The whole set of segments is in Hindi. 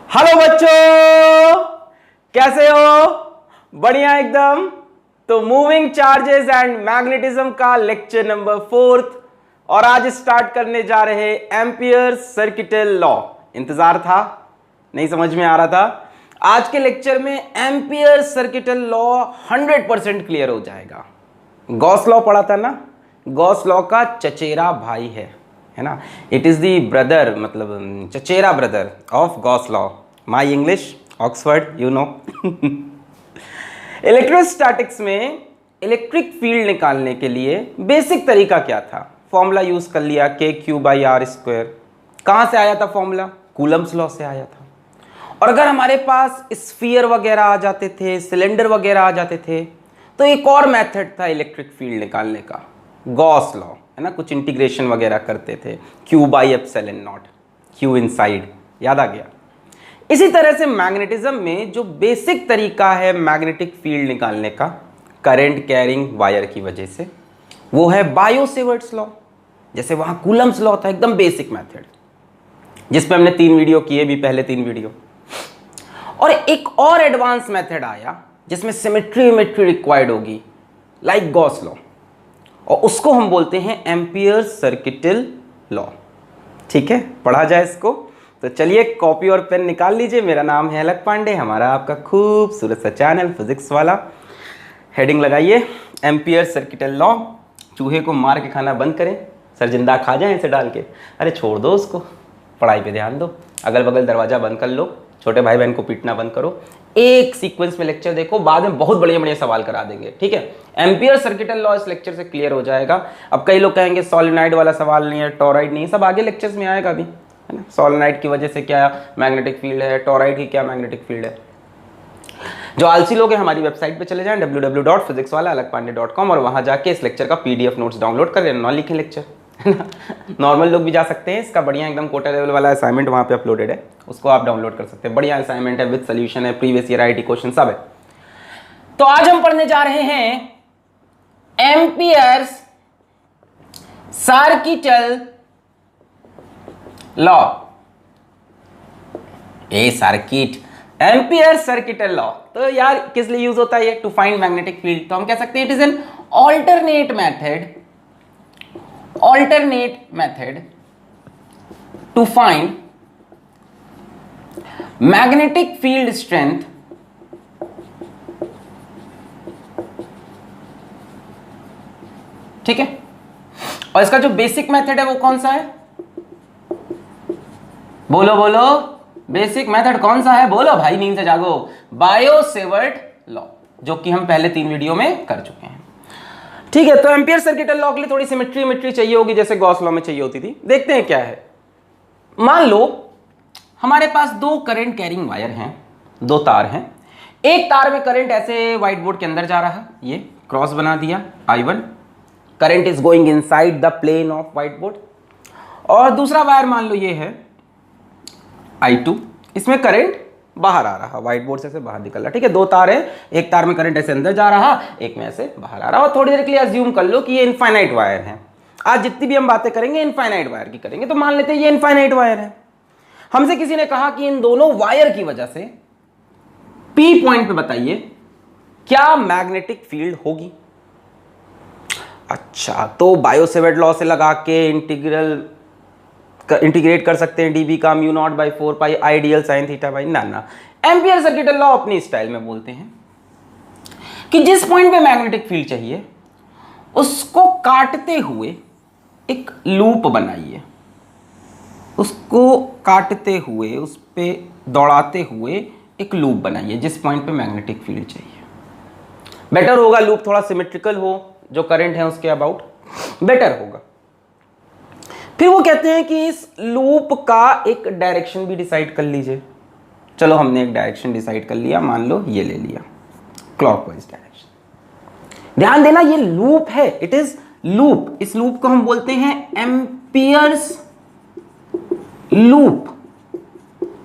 हेलो बच्चों, कैसे हो? बढ़िया एकदम। तो मूविंग चार्जेस एंड मैग्नेटिज्म का लेक्चर नंबर 4 और आज स्टार्ट करने जा रहे एम्पियर सर्किटल लॉ। इंतजार था? नहीं समझ में आ रहा था? आज के लेक्चर में एम्पियर सर्किटल लॉ 100% क्लियर हो जाएगा। गॉस लॉ पढ़ा था ना? गॉस लॉ का चचेरा भाई है ना? इट इज दी ब्रदर, मतलब चचेरा brother of Gauss law. My English Oxford, you know. Electrostatics में इलेक्ट्रिक फील्ड निकालने के लिए बेसिक तरीका क्या था? फॉर्मूला यूज कर लिया, के क्यू बाई आर स्क्वायर। कहां से आया था फॉर्मूला? कूलम्स लॉ से आया था। और अगर हमारे पास स्फीयर वगैरह आ जाते थे, सिलेंडर वगैरह आ जाते थे, तो एक और मेथड था इलेक्ट्रिक फील्ड निकालने का, गॉस लॉ, है ना? कुछ इंटीग्रेशन वगैरह करते थे, Q by epsilon not, Q inside. याद आ गया? इसी तरह से मैग्नेटिज्म में जो बेसिक तरीका है मैग्नेटिक फील्ड निकालने का करंट कैरिंग वायर की वजह से, वो है बायो-सेवर्ट्स लॉ। जैसे वहां कूलम्स लॉ था, एकदम बेसिक मेथड, जिसपे हमने 3 वीडियो किए भी, पहले 3 वीडियो। और एक और एडवांस मेथड आया जिसमें सिमेट्री रिक्वायर्ड होगी, लाइक गॉस लॉ, और उसको हम बोलते हैं एम्पियर सर्किटल लॉ। ठीक है, पढ़ा जाए इसको। तो चलिए कॉपी और पेन निकाल लीजिए। मेरा नाम है अलक पांडे, हमारा आपका खूबसूरत सा चैनल फिजिक्स वाला। हेडिंग लगाइए, एम्पियर सर्किटल लॉ। चूहे को मार के खाना बंद करें, सर जिंदा खा जाए इसे डाल के। अरे छोड़ दो उसको, पढ़ाई पे ध्यान दो। अगल बगल दरवाजा बंद कर लो, छोटे भाई बहन को पीटना बंद करो। एक सीक्वेंस में लेक्चर देखो, बाद में बहुत बढ़िया बढ़िया सवाल करा देंगे। ठीक है, एम्पियर सर्किटल लॉ इस लेक्चर से क्लियर हो जाएगा। अब कई लोग कहेंगे सोलेनॉइड वाला सवाल नहीं है, टॉरॉइड नहीं है, सब आगे लेक्चर्स में आएगा अभी, है ना? सोलेनॉइड की वजह से क्या मैग्नेटिक फील्ड है, टॉरॉइड की क्या मैग्नेटिक फील्ड है। जो आलसी लोग हैं हमारी वेबसाइट पे चले जाएं www.physicswala.alakpande.com और वहां जाके इस लेक्चर का पीडीएफ नोट्स डाउनलोड कर लेना, लिखें लेक्चर, है ना? नॉर्मल लोग भी जा सकते हैं, इसका बढ़िया एकदम कोटा लेवल वाला असाइनमेंट वहां पे अपलोडेड है, उसको आप डाउनलोड कर सकते हैं। बढ़िया असाइनमेंट है, विद सॉल्यूशन है, प्रीवियस ईयर आईटी क्वेश्चन सब है। तो आज हम पढ़ने जा रहे हैं ampere's circuital law. A circuit, ampere circuital law. तो यार किस लिए यूज होता है ये? To find magnetic field. तो हम कह सकते हैं it is an alternate method to find magnetic field strength ठीक है। और इसका जो बेसिक मेथड है वो कौन सा है? बोलो बोलो, बेसिक मेथड कौन सा है? बोलो भाई, नींद से जागो। बायो-सेवर्ट लॉ, जो कि हम पहले 3 वीडियो में कर चुके हैं। ठीक है, तो एम्पियर सर्किटल लॉ के लिए थोड़ी सिमेट्री चाहिए होगी, जैसे गॉस लॉ में चाहिए होती थी। देखते हैं क्या है। मान लो हमारे पास 2 करंट कैरिंग वायर हैं, 2 तार हैं। एक तार में करंट ऐसे व्हाइट बोर्ड के अंदर जा रहा है, ये क्रॉस बना दिया I1, current is going inside the plane of white board. और दूसरा वायर मान लो ये है I2, इसमें करंट बाहर आ रहा, व्हाइट बोर्ड से बाहर निकल रहा। ठीक है, 2 तार है, एक तार में करंट ऐसे अंदर जा रहा, एक में ऐसे बाहर आ रहा। और थोड़ी देर के लिए अज्यूम कर लो कि ये इनफाइनाइट वायर है। आज जितनी भी हम बातें करेंगे इनफाइनाइट वायर की करेंगे, तो मान लेते हैं ये इनफाइनाइट वायर है। हमसे किसी ने कहा कि इन दोनों वायर की वजह से P पॉइंट पे बताइए क्या मैग्नेटिक फील्ड होगी। अच्छा, तो बायो-सेवर्ट लॉ से लगा के इंटीग्रेट कर सकते हैं dB का mu not by 4 pi ideal sine theta by ना। एम्पियर सर्किटल लॉ अपनी स्टाइल में बोलते हैं कि जिस पॉइंट पे मैग्नेटिक फील्ड चाहिए उसको काटते हुए एक लूप बनाइए, उसको काटते हुए, उस पे दौड़ाते हुए एक लूप बनाइए जिस पॉइंट पे मैग्नेटिक फील्ड चाहिए। बेटर होगा लूप थोड़ा सिमेट्रिकल हो, जो करंट है उसके अबाउट बेटर होगा। फिर वो कहते हैं कि इस लूप का एक डायरेक्शन भी डिसाइड कर लीजिए। चलो हमने एक डायरेक्शन डिसाइड कर लिया, मान लो ये ले लिया, क्लॉकवाइज डायरेक्शन। ध्यान देना ये लूप है, इट इज लूप। इस लूप को हम बोलते हैं एम्पियर्स लूप।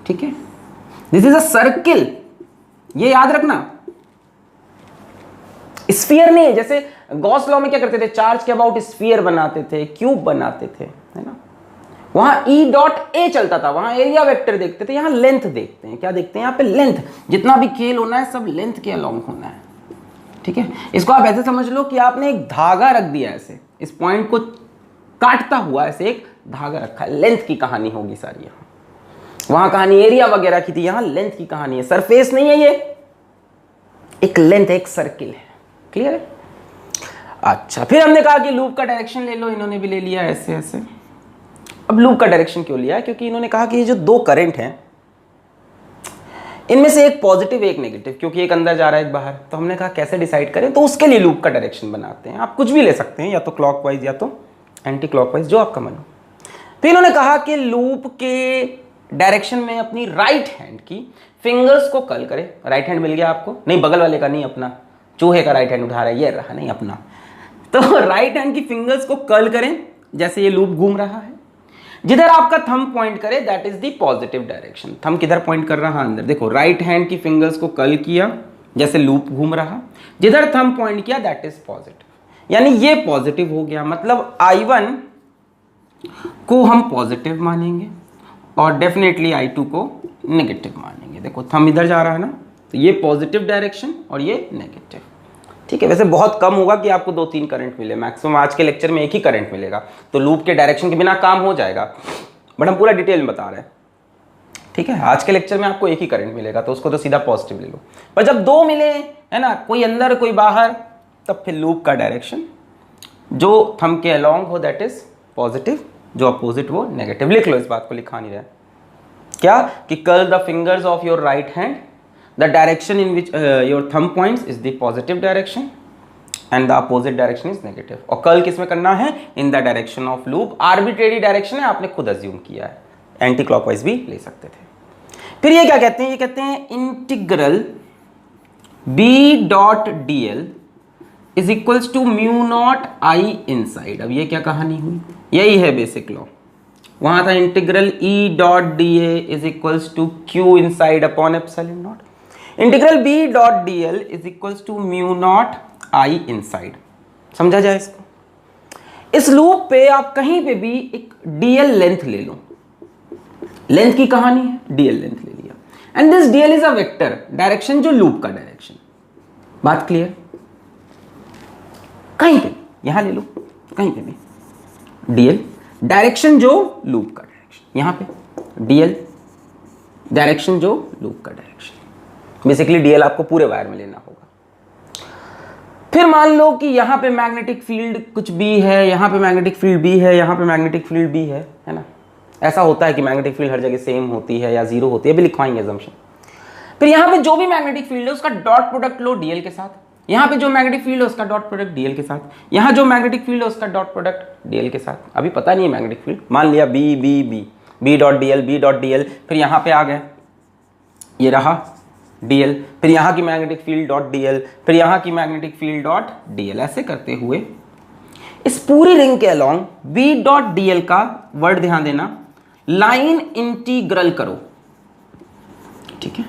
ठीक है, दिस इज अ सर्किल, ये याद रखना। स्फीयर नहीं है, जैसे गॉस लॉ में क्या करते थे, चार्ज के अबाउट स्फीयर बनाते थे, क्यूब बनाते थे, है ना? वहां ई डॉट ए चलता था, वहां एरिया वेक्टर देखते थे, यहां लेंथ देखते हैं। क्या देखते हैं यहाँ पे? लेंथ। जितना भी खेल होना है सब लेंथ के अलोंग होना है, ठीक है। इसको आप ऐसे समझ लो कि आपने एक धागा रख दिया ऐसे, इस पॉइंट को काटता हुआ ऐसे एक धागा रखा है, लेंथ की कहानी होगी सारी। यहां वहां कहानी एरिया वगैरह की थी, यहां लेंथ की कहानी है। सरफेस नहीं है ये, एक लेंथ है, एक सर्किल है। क्लियर है? अच्छा, फिर हमने कहा कि लूप का डायरेक्शन ले लो, इन्होंने भी ले लिया ऐसे ऐसे। अब लूप का डायरेक्शन क्यों लिया? क्योंकि इन्होंने कहा कि ये जो दो करंट हैं इनमें से एक पॉजिटिव एक नेगेटिव, क्योंकि एक अंदर जा रहा है एक बाहर, तो हमने कहा कैसे डिसाइड करें, तो उसके लिए लूप का डायरेक्शन बनाते हैं। आप कुछ भी ले सकते हैं, या तो क्लॉकवाइज या तो एंटी क्लॉकवाइज, जो आपका मन हो। फिर इन्होंने कहा कि लूप के डायरेक्शन में अपनी राइट हैंड की फिंगर्स को कर्ल करें। राइट हैंड मिल गया आपको? नहीं, बगल वाले का नहीं, अपना चूहे का राइट हैंड उठा रहा है, ये रहा, नहीं अपना। तो राइट हैंड की फिंगर्स को कर्ल करें जैसे ये लूप घूम रहा है। जिधर आपका थंब पॉइंट करे that is the positive direction. Thumb किधर पॉइंट कर रहा है? अंदर। देखो, राइट हैंड की फिंगर्स को कर्ल किया जैसे लूप घूम रहा, जिधर थंब पॉइंट किया दैट इज पॉजिटिव, यानी ये पॉजिटिव हो गया। मतलब I1 को हम पॉजिटिव मानेंगे और डेफिनेटली I2 को नेगेटिव मानेंगे। देखो थंब इधर जा रहा है ना, तो ये पॉजिटिव डायरेक्शन और ये नेगेटिव, ठीक है। वैसे बहुत कम होगा कि आपको 2-3 करंट मिले, मैक्सिमम आज के लेक्चर में एक ही करंट मिलेगा, तो लूप के डायरेक्शन के बिना काम हो जाएगा, बट हम पूरा डिटेल में बता रहे हैं, ठीक है। आज के लेक्चर में आपको एक ही करंट मिलेगा, तो उसको तो सीधा पॉजिटिव ले लो। पर जब दो मिले, है ना, कोई अंदर कोई बाहर, तब फिर लूप का डायरेक्शन जो थंब के अलोंग हो दैट इज पॉजिटिव, जो अपोजिट वो नेगेटिव। लिख लो, इस बात को लिखा नहीं रहा क्या, कि curl the fingers of your right hand, the direction in which your thumb points is the positive direction and the opposite direction is negative। और कर्ल किस में करना है? in the direction of loop। arbitrary direction है, आपने खुद अज्यूम किया है, एंटी क्लॉकवाइज भी ले सकते थे। फिर ये क्या कहते हैं? ये कहते हैं integral b dot dl is equals to mu not I inside. अब ये क्या कहानी हुई? यही है बेसिक लॉ। वहां था integral e dot da is equals to q inside upon epsilon naught. Integral b dot dl is equals to mu not I inside. समझा जाए इसको? इस लूप पे आप कहीं पे भी एक dl लेंथ ले लो, लेंथ की कहानी है, dl लेंथ ले लिया, and this dl is a vector, direction जो लूप का डायरेक्शन। बात क्लियर? कहीं पे यहां ले लो, कहीं पे भी dl डायरेक्शन जो लूप का डायरेक्शन, यहां पे dl डायरेक्शन जो लूप का डायरेक्शन। बेसिकली डीएल आपको पूरे वायर में लेना होगा। फिर मान लो कि यहां पे मैग्नेटिक फील्ड कुछ भी है, यहां पे मैग्नेटिक फील्ड भी है, यहां पे मैग्नेटिक फील्ड भी है ना। ऐसा होता है कि मैग्नेटिक फील्ड हर जगह सेम होती है या जीरो होती है, अभी लिखवाएंगे assumption। फिर यहां पे जो भी मैग्नेटिक फील्ड है उसका डॉट प्रोडक्ट लो डीएल के साथ, यहां पे जो मैग्नेटिक फील्ड है उसका डॉट प्रोडक्ट डीएल के साथ, यहां जो मैग्नेटिक फील्ड है उसका डॉट प्रोडक्ट डीएल के साथ। अभी पता नहीं है मैग्नेटिक फील्ड, मान लिया B B B, B dot DL, फिर यहां पे आ गए, ये रहा dl, फिर यहां की मैग्नेटिक फील्ड डॉट dl, फिर यहां की मैग्नेटिक फील्ड डॉट dl। ऐसे करते हुए इस पूरी रिंग के अलोंग b डॉट dl का वर्ड ध्यान देना, लाइन इंटीग्रल करो, ठीक है।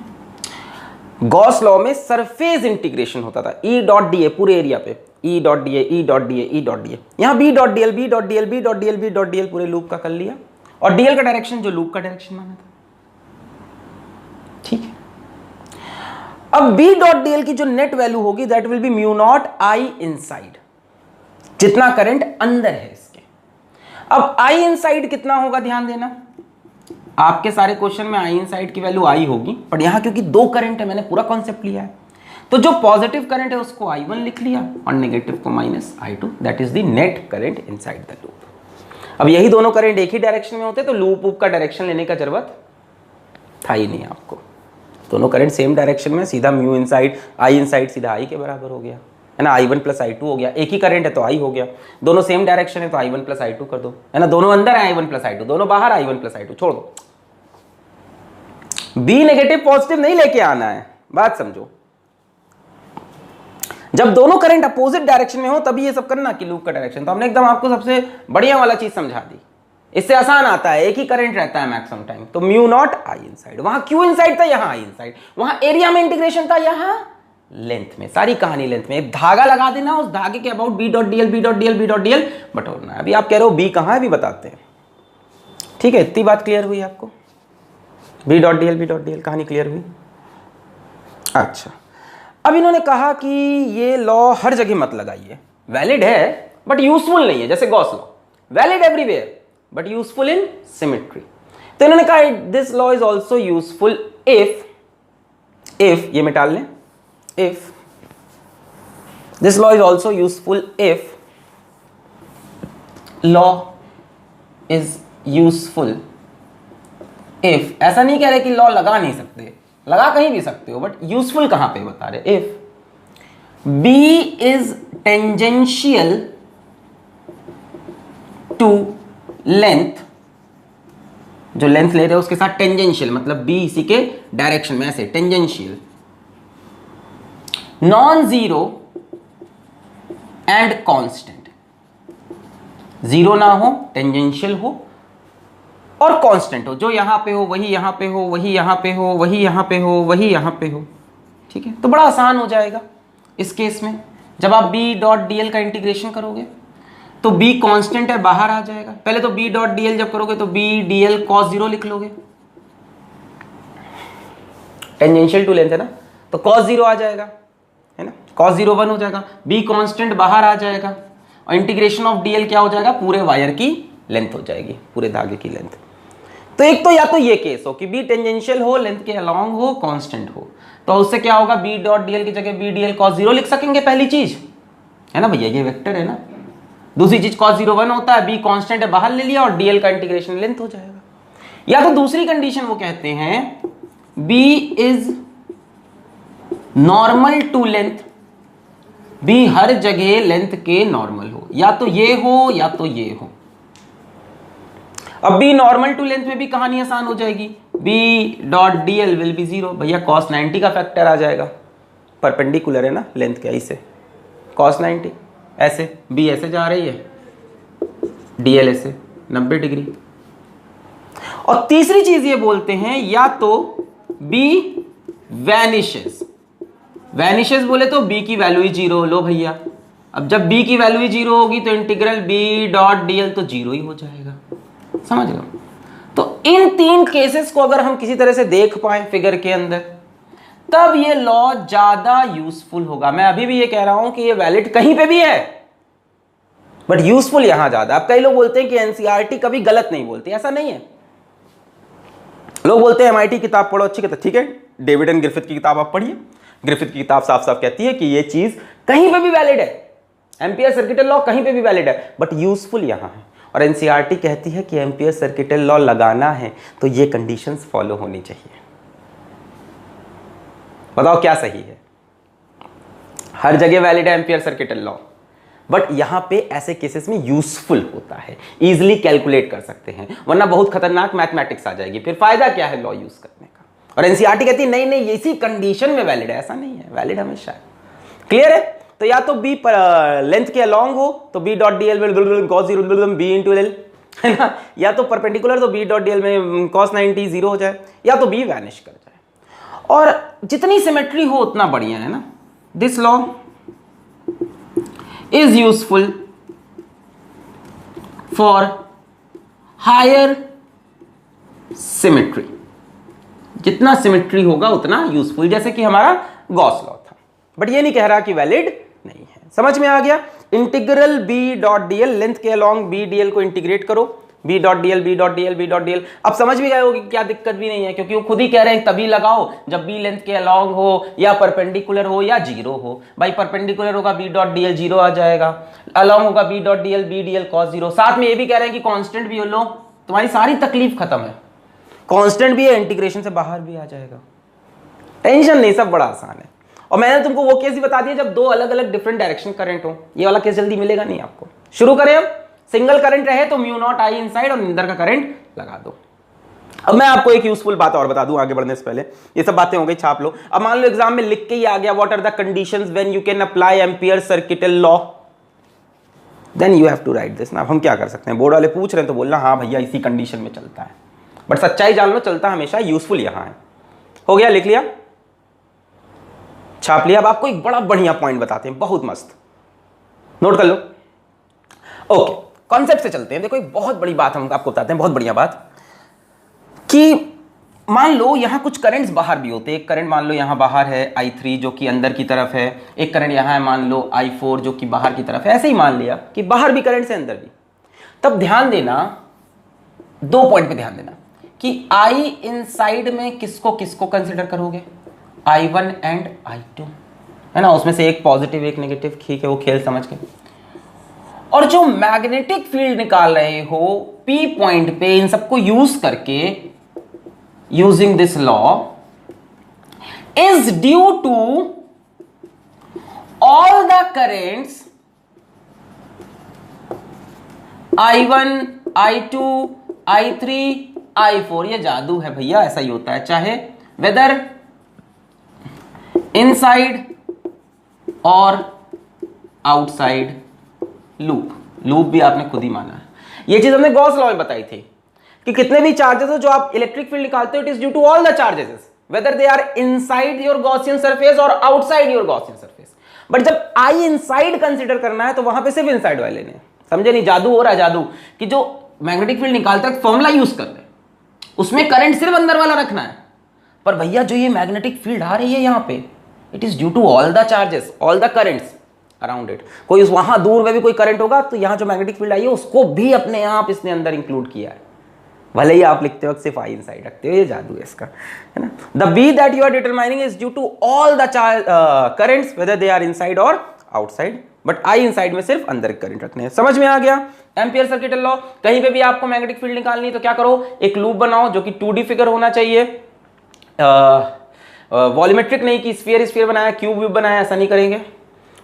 गॉस लॉ में सरफेस इंटीग्रेशन होता था, e डॉट da पूरे एरिया पे, e dot da, e dot da, e dot da। यहां b dot dl, b dot dl, b dot dl, b dot dl पूरे लूप का कर लिया, और dl का डायरेक्शन जो लूप का डायरेक्शन माना था, ठीक है। अब b डॉट dl की जो नेट वैल्यू होगी that will be mu not I inside, जितना करंट अंदर है इसके। अब आई इनसाइड कितना होगा? ध्यान देना, आपके सारे क्वेश्चन में आई इनसाइड की वैल्यू आई होगी, पर यहां क्योंकि दो करंट है मैंने पूरा कॉन्सेप्ट लिया है, तो जो पॉजिटिव करंट है उसको I1 लिख लिया और नेगेटिव को -I2, that is the net current inside the loop. अब यही दोनों करंट एक ही डायरेक्शन में होते तो लूप का डायरेक्शन लेने का जरूरत था ही नहीं आपको। दोनों करंट सेम डायरेक्शन में, सीधा म्यू इनसाइड आई इनसाइड सीधा आई के बराबर हो गया, है ना। I1 प्लस I2 हो गया, एक ही करंट है तो I हो गया, दोनों सेम डायरेक्शन है तो I1 प्लस I2 कर दो, है ना। दोनों अंदर है I1 प्लस I2, दोनों बाहर I1 प्लस I2, छोड़ दो। बी नेगेटिव पॉजिटिव नहीं लेके आना है, बात समझो। जब दोनों करंट अपोजिट डायरेक्शन में हो तभी ये सब करना कि लूप का डायरेक्शन। तो हमने एकदम आपको सबसे बढ़िया वाला चीज समझा दी, इससे आसान आता है, एक ही करंट रहता है मैक्सिमम टाइम, तो म्यू नॉट आई इनसाइड। वहां क्यू इनसाइड था, यहां आई इनसाइड, वहां एरिया में इंटीग्रेशन था, यहां लेंथ में। सारी कहानी लेंथ में, एक धागा लगा देना, उस धागे के about B dot DL, B dot DL, B dot DL बटोरना है। अभी आप कह रहे हो बी कहां है, अभी बताते हैं, ठीक है, इतनी बात क्लियर हुई आपको? बी डॉट डी एल कहानी क्लियर हुई? अच्छा, अब इन्होंने कहा कि ये लॉ हर जगह मत लगाइए, वैलिड है बट यूजफुल नहीं है, जैसे Gauss law, valid everywhere but useful in symmetry. तो इन्होंने कहा this law is also useful if ये मिटा लें, if this law is also useful if law is useful if, ऐसा नहीं कह रहे कि लॉ लगा नहीं सकते, लगा कहीं भी सकते हो, बट यूजफुल कहां पे बता रहे, if B is tangential to length, जो लेंथ ले रहे हो उसके साथ टेंजेंशियल, मतलब बी इसी के डायरेक्शन में, ऐसे tangential, non zero and constant, zero ना हो, टेंजेंशियल हो और कांस्टेंट हो, जो यहां पे हो वही यहां पे हो, वही यहां पे हो, वही यहां पे हो, वही यहां पे हो। ठीक है, तो बड़ा आसान हो जाएगा इस केस में। जब आप b डॉट डी एल का इंटीग्रेशन करोगे तो b कांस्टेंट है, बाहर आ जाएगा। पहले तो b डॉट डी एल जब करोगे तो b D L cos zero लिख लोगे, टेंजेंशियल टू लेंथ है ना, तो कॉस जीरो आ जाएगा, है ना, कॉस जीरो 1 हो जाएगा, b कांस्टेंट बाहर आ जाएगा और इंटीग्रेशन ऑफ डी एल क्या हो जाएगा, पूरे वायर की लेंथ हो जाएगी, पूरे धागे की लेंथ। तो एक तो या तो ये केस हो कि b टेंजेंशियल हो, लेंथ के अलोंग हो, कांस्टेंट हो, तो उससे क्या होगा, b डॉट डीएल की जगह b डीएल cos 0 लिख सकेंगे, पहली चीज है ना भैया, ये वेक्टर है ना। दूसरी चीज cos 0 1 होता है, b कांस्टेंट है, बाहर ले लिया और dl का इंटीग्रेशन लेंथ हो जाएगा। या तो दूसरी कंडीशन वो कहते हैं b is normal to length, b हर जगह लेंथ के नॉर्मल हो, या तो ये हो या तो ये हो। अब b नॉर्मल टू लेंथ में भी कहानी आसान हो जाएगी, b dot D L will be 0, भैया cos 90 का फैक्टर आ जाएगा, परपेंडिकुलर है ना लेंथ के, ऐसे cos 90, ऐसे b ऐसे जा रही है, डी एल ऐसे 90 डिग्री। और तीसरी चीज ये बोलते हैं या तो b वैनिशेस, वैनिशेस बोले तो b की वैल्यू ही 0, लो भैया, अब जब b की वैल्यू ही 0 होगी तो integral b dot D L तो 0 ही हो जाएगा, समझ लो। तो इन तीन केसेस को अगर हम किसी तरह से देख पाए फिगर के अंदर, तब ये लॉ ज्यादा यूजफुल होगा। मैं अभी भी ये कह रहा हूं कि ये वैलिड कहीं पे भी है बट यूजफुल यहां ज्यादा। अब कई लोग बोलते हैं कि एनसीईआरटी कभी गलत नहीं बोलती, ऐसा नहीं है। लोग बोलते हैं एमआईटी किताब पढ़ो, अच्छी किताब, ठीक है, डेविड एंड ग्रिफिथ की किताब आप पढ़िए, ग्रिफिथ की किताब साफ साफ कहती है कि ये चीज कहीं पे भी वैलिड है, एम्पियर सर्किटल लॉ कहीं पे भी वैलिड है, बट यूजफुल यहां है। और एनसीईआरटी कहती है कि एम्पियर सर्किटल लॉ लगाना है तो ये कंडीशंस फॉलो होनी चाहिए। बताओ क्या सही है? हर जगह वैलिड है एम्पियर सर्किटल लॉ, बट यहां पे ऐसे केसेस में यूजफुल होता है, इजीली कैलकुलेट कर सकते हैं, वरना बहुत खतरनाक मैथमेटिक्स आ जाएगी, फिर फायदा क्या है लॉ यूज करने का। और एनसीईआरटी कहती है नहीं नहीं इसी कंडीशन में वैलिड है, ऐसा नहीं है, वैलिड हमेशा है। क्लियर है? तो या तो b पर लेंथ के अलोंग हो तो b dot D L cos 0 b into L, है ना, या तो परपेंडिकुलर तो b डॉट डी एल में cos 90 0 हो जाए, या तो b वैनिश कर जाए। और जितनी सिमेट्री हो उतना बढ़िया है ना। This law is useful for higher symmetry, जितना सिमेट्री होगा उतना यूजफुल, जैसे कि हमारा गॉस लॉ था, बट ये नहीं कह रहा कि वैलिड नहीं है। समझ में आ गया? Integral b dot D L, length के अलोंग b डी एल को इंटीग्रेट करो, b dot D L b dot D L b dot D L. अब समझ भी गए हो कि क्या दिक्कत भी नहीं है, क्योंकि वो खुद ही कह रहे हैं तभी लगाओ जब b लेंथ के अलोंग हो या परपेंडिकुलर हो या 0 हो। भाई परपेंडिकुलर होगा b डॉट डी एल 0 आ जाएगा, अलोंग होगा b dot D L b D L cos 0। साथ में ये भी कह रहे हैं कि कांस्टेंट भी हो, लो तुम्हारी सारी तकलीफ खत्म है, कांस्टेंट भी है, इंटीग्रेशन से बाहर भी आ जाएगा, टेंशन नहीं, सब बड़ा आसान है। और मैंने तुमको वो केस भी बता दिया जब दो अलग अलग डिफरेंट डायरेक्शन करंट हो, ये वाला केस जल्दी मिलेगा नहीं आपको। शुरू करें अब। सिंगल करंट रहे तो म्यू नॉट आई इनसाइड और अंदर का करंट लगा दो। अब मैं आपको एक यूजफुल बात और बता दूं आगे बढ़ने से पहले, ये सब बातें हो गई, छाप लो। अब मान लो एग्जाम में लिख के ही आ गया what are the conditions when you can apply ampere circuital law, then you have to write this ना। अब हम क्या कर सकते हैं, बोर्ड वाले पूछ रहे हैं तो बोलना हाँ भैया इसी कंडीशन में चलता है, बट सच्चाई जान लो चलता हमेशा यूजफुल यहां है। हो गया, लिख लिया, छाप लिया। अब आपको एक बड़ा बढ़िया पॉइंट बताते हैं, बहुत मस्त, नोट कर लो। ओके, कॉन्सेप्ट से चलते हैं। देखो एक बहुत बड़ी बात हम आपको बताते हैं, बहुत बढ़िया बात। कि मान लो यहां कुछ करंट्स बाहर भी होते हैं। एक करंट मान लो यहां बाहर है I3 जो कि अंदर की तरफ है, एक करंट यहां है मान लो I4 जो कि बाहर की तरफ है। ऐसे ही मान लिया कि बाहर भी करंट है अंदर भी। तब ध्यान देना, दो पॉइंट पे ध्यान देना कि I इनसाइड में किसको किसको कंसिडर करोगे, I1 एंड I2 है ना, उसमें से एक पॉजिटिव एक नेगेटिव, ठीक है वो खेल समझ के। और जो मैग्नेटिक फील्ड निकाल रहे हो P पॉइंट पे इन सबको यूज करके, using this law, is due to all the currents I1 I2 I3 I4। ये जादू है भैया, ऐसा ही होता है, चाहे वेदर इनसाइड और आउटसाइड लूप। लूप भी आपने खुद ही माना है। ये चीज हमने गॉस लॉ में बताई थी कि कितने भी चार्जेस हो जो आप इलेक्ट्रिक फील्ड निकालते हो, it is due to all the charges whether they are inside your Gaussian surface और outside your Gaussian surface. But जब आई इनसाइड कंसीडर करना है तो वहां पे सिर्फ इनसाइड वाले ने, समझे नहीं, जादू हो रहा है जादू, कि जो मैग्नेटिक फील्ड निकालता है फॉर्मूला यूज कर रहे, उसमें करंट सिर्फ अंदर वाला रखना है। पर भैया जो ये मैग्नेटिक फील्ड आ रही है यहां पे, it is due to all the charges, all the currents around it. कोई वहां दूर में भी कोई करंट होगा तो यहां जो मैग्नेटिक फील्ड आई है उसको भी अपने आप इसने अंदर इंक्लूड किया है, भले ही आप लिखते वक्त सिर्फ आई इनसाइड रखते हो। ये जादू है इसका, है ना। The B that you are determining is due to all the currents whether they are inside और आउटसाइड, बट आई इनसाइड में सिर्फ अंदर करंट रखने हैं। समझ में आ गया एम्पियर सर्किट लॉ। कहीं पे भी आपको मैग्नेटिक फील्ड निकालनी है तो क्या करो, एक लूप बनाओ जो कि 2D फिगर होना चाहिए, वॉल्यूमेट्रिक नहीं कि स्फीयर स्फीयर बनाया क्यूब बनाया, ऐसा नहीं करेंगे।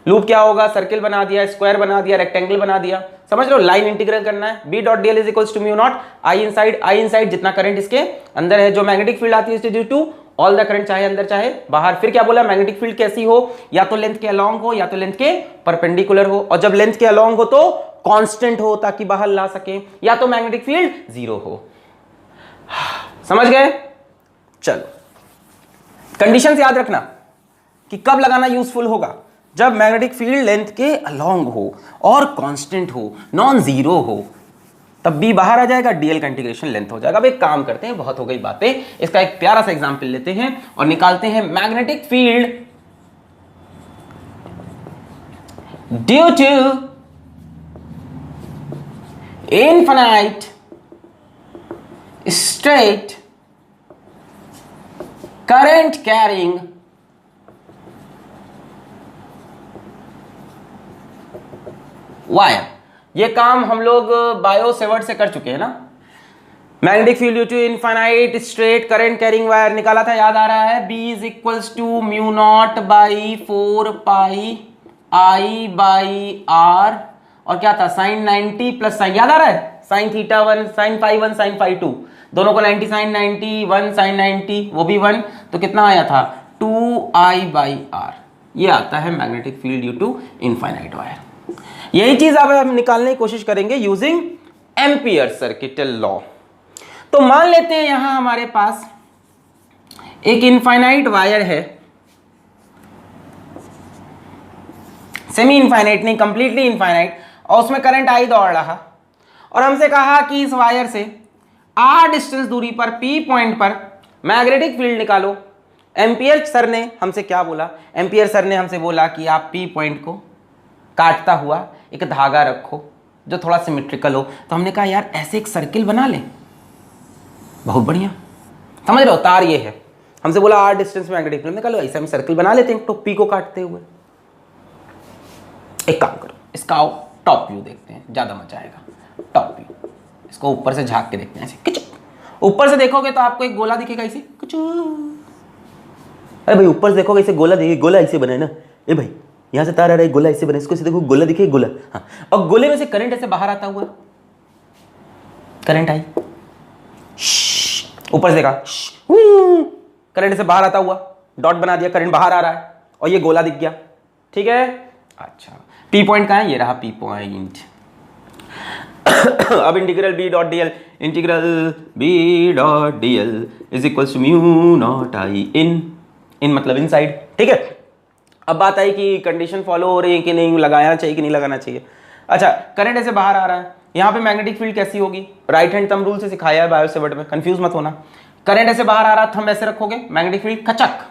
लूप क्या होगा, सर्किल बना दिया, स्क्वायर बना दिया, रेक्टेंगल बना दिया, समझ लो। लाइन इंटीग्रल करना है, B dot DL is equals to mu not I inside जितना करंट इसके अंदर है, जो मैग्नेटिक फील्ड आती है due to all the current, चाहे अंदर चाहे बाहर। फिर क्या बोला, मैग्नेटिक फील्ड कैसी हो, या तो लेंथ के अलोंग हो या तो लेंथ के परपेंडिकुलर हो, और जब लेंथ के अलोंग हो तो कांस्टेंट हो ताकि बाहर ला सके, या तो मैग्नेटिक फील्ड जीरो हो। समझ गए, चलो कंडीशंस याद रखना कि कब लगाना यूजफुल होगा, जब मैग्नेटिक फील्ड लेंथ के अलोंग हो और कांस्टेंट हो, नॉन जीरो हो, तब बी बाहर आ जाएगा, डीएल का इंटीग्रेशन लेंथ हो जाएगा। अब एक काम करते हैं, बहुत हो गई बातें, इसका एक प्यारा सा एग्जांपल लेते हैं और निकालते हैं magnetic field due to infinite straight current carrying wire. ये काम हम लोग बायो सेवर्ट से कर चुके हैं ना। Magnetic field due to infinite straight current carrying wire निकाला था, याद आ रहा है। B is equals to mu not by 4 pi I by R, और क्या था साइन 90 प्लस साइन, याद आ रहा है, sine theta 1 sine phi 1 sine phi 2, दोनों को 90 साइन 90 1 साइन 90 वो भी 1, तो कितना आया था 2I बाई R। ये आता है magnetic field due to infinite wire. यही चीज अब हम निकालने की कोशिश करेंगे यूजिंग एम्पियर सर्किट लॉ। तो मान लेते हैं यहां हमारे पास एक इनफाइनाइट वायर है, सेमी इनफाइनाइट नहीं, कंप्लीटली इनफाइनाइट, और उसमें करंट आई दौड़ रहा, और हमसे कहा कि इस वायर से r डिस्टेंस दूरी पर P पॉइंट पर मैग्नेटिक फील्ड निकालो। एम्पियर सर ने हमसे क्या बोला, एम्पियर सर ने हमसे बोला कि आप P पॉइंट को काटता हुआ एक धागा रखो जो थोड़ा सिमेट्रिकल हो। तो हमने कहा यार ऐसे एक सर्किल बना ले, बहुत बढ़िया, समझ रहे हो, तार ये है, हमसे बोला r डिस्टेंस मैग्नेटिक फील्ड, हमने कहा ऐसे हम सर्किल बना लेते हैं तो P को काटते हुए। एक काम करो, इसका आओ टॉप व्यू देखते हैं, ज्यादा मजा आएगा। टॉप व्यू, इसको ऊपर से झांक के देखते हैं ऐसे किचु। ऊपर से देखोगे तो आपको एक गोला दिखेगा ऐसे किचु। अरे भाई ऊपर से देखोगे ऐसे गोला दिखेगा, गोला ऐसे बना है ना, ए भाई यहां से तार आ रहा है, गोला ऐसे बना है, इसको से देखो गोला दिखे, गोला, हाँ, और गोले में से करंट ऐसे बाहर आता हुआ, करंट आई, ऊपर से देखा करंट ऐसे बाहर आता हुआ, डॉट बना दिया, करंट बाहर आ रहा है, और ये गोला दिख गया, ठीक है। अच्छा P पॉइंट कहाँ है, ये रहा P पॉइंट। अब integral B dot DL, integral B dot DL is equals to mu not I in मतलब इनसाइड, ठीक है। अब बात आई कि कंडीशन फॉलो हो रही है कि नहीं, लगाना चाहिए कि नहीं लगाना चाहिए। अच्छा करंट ऐसे बाहर आ रहा है, यहाँ पे मैग्नेटिक फील्ड कैसी होगी, राइट हैंड थंब रूल से सिखाया है बायो सेवर्ट में, कंफ्यूज मत होना। करंट ऐसे बाहर आ रहा, थंब ऐसे रखोगे, मैग्नेटिक फील्ड खचक।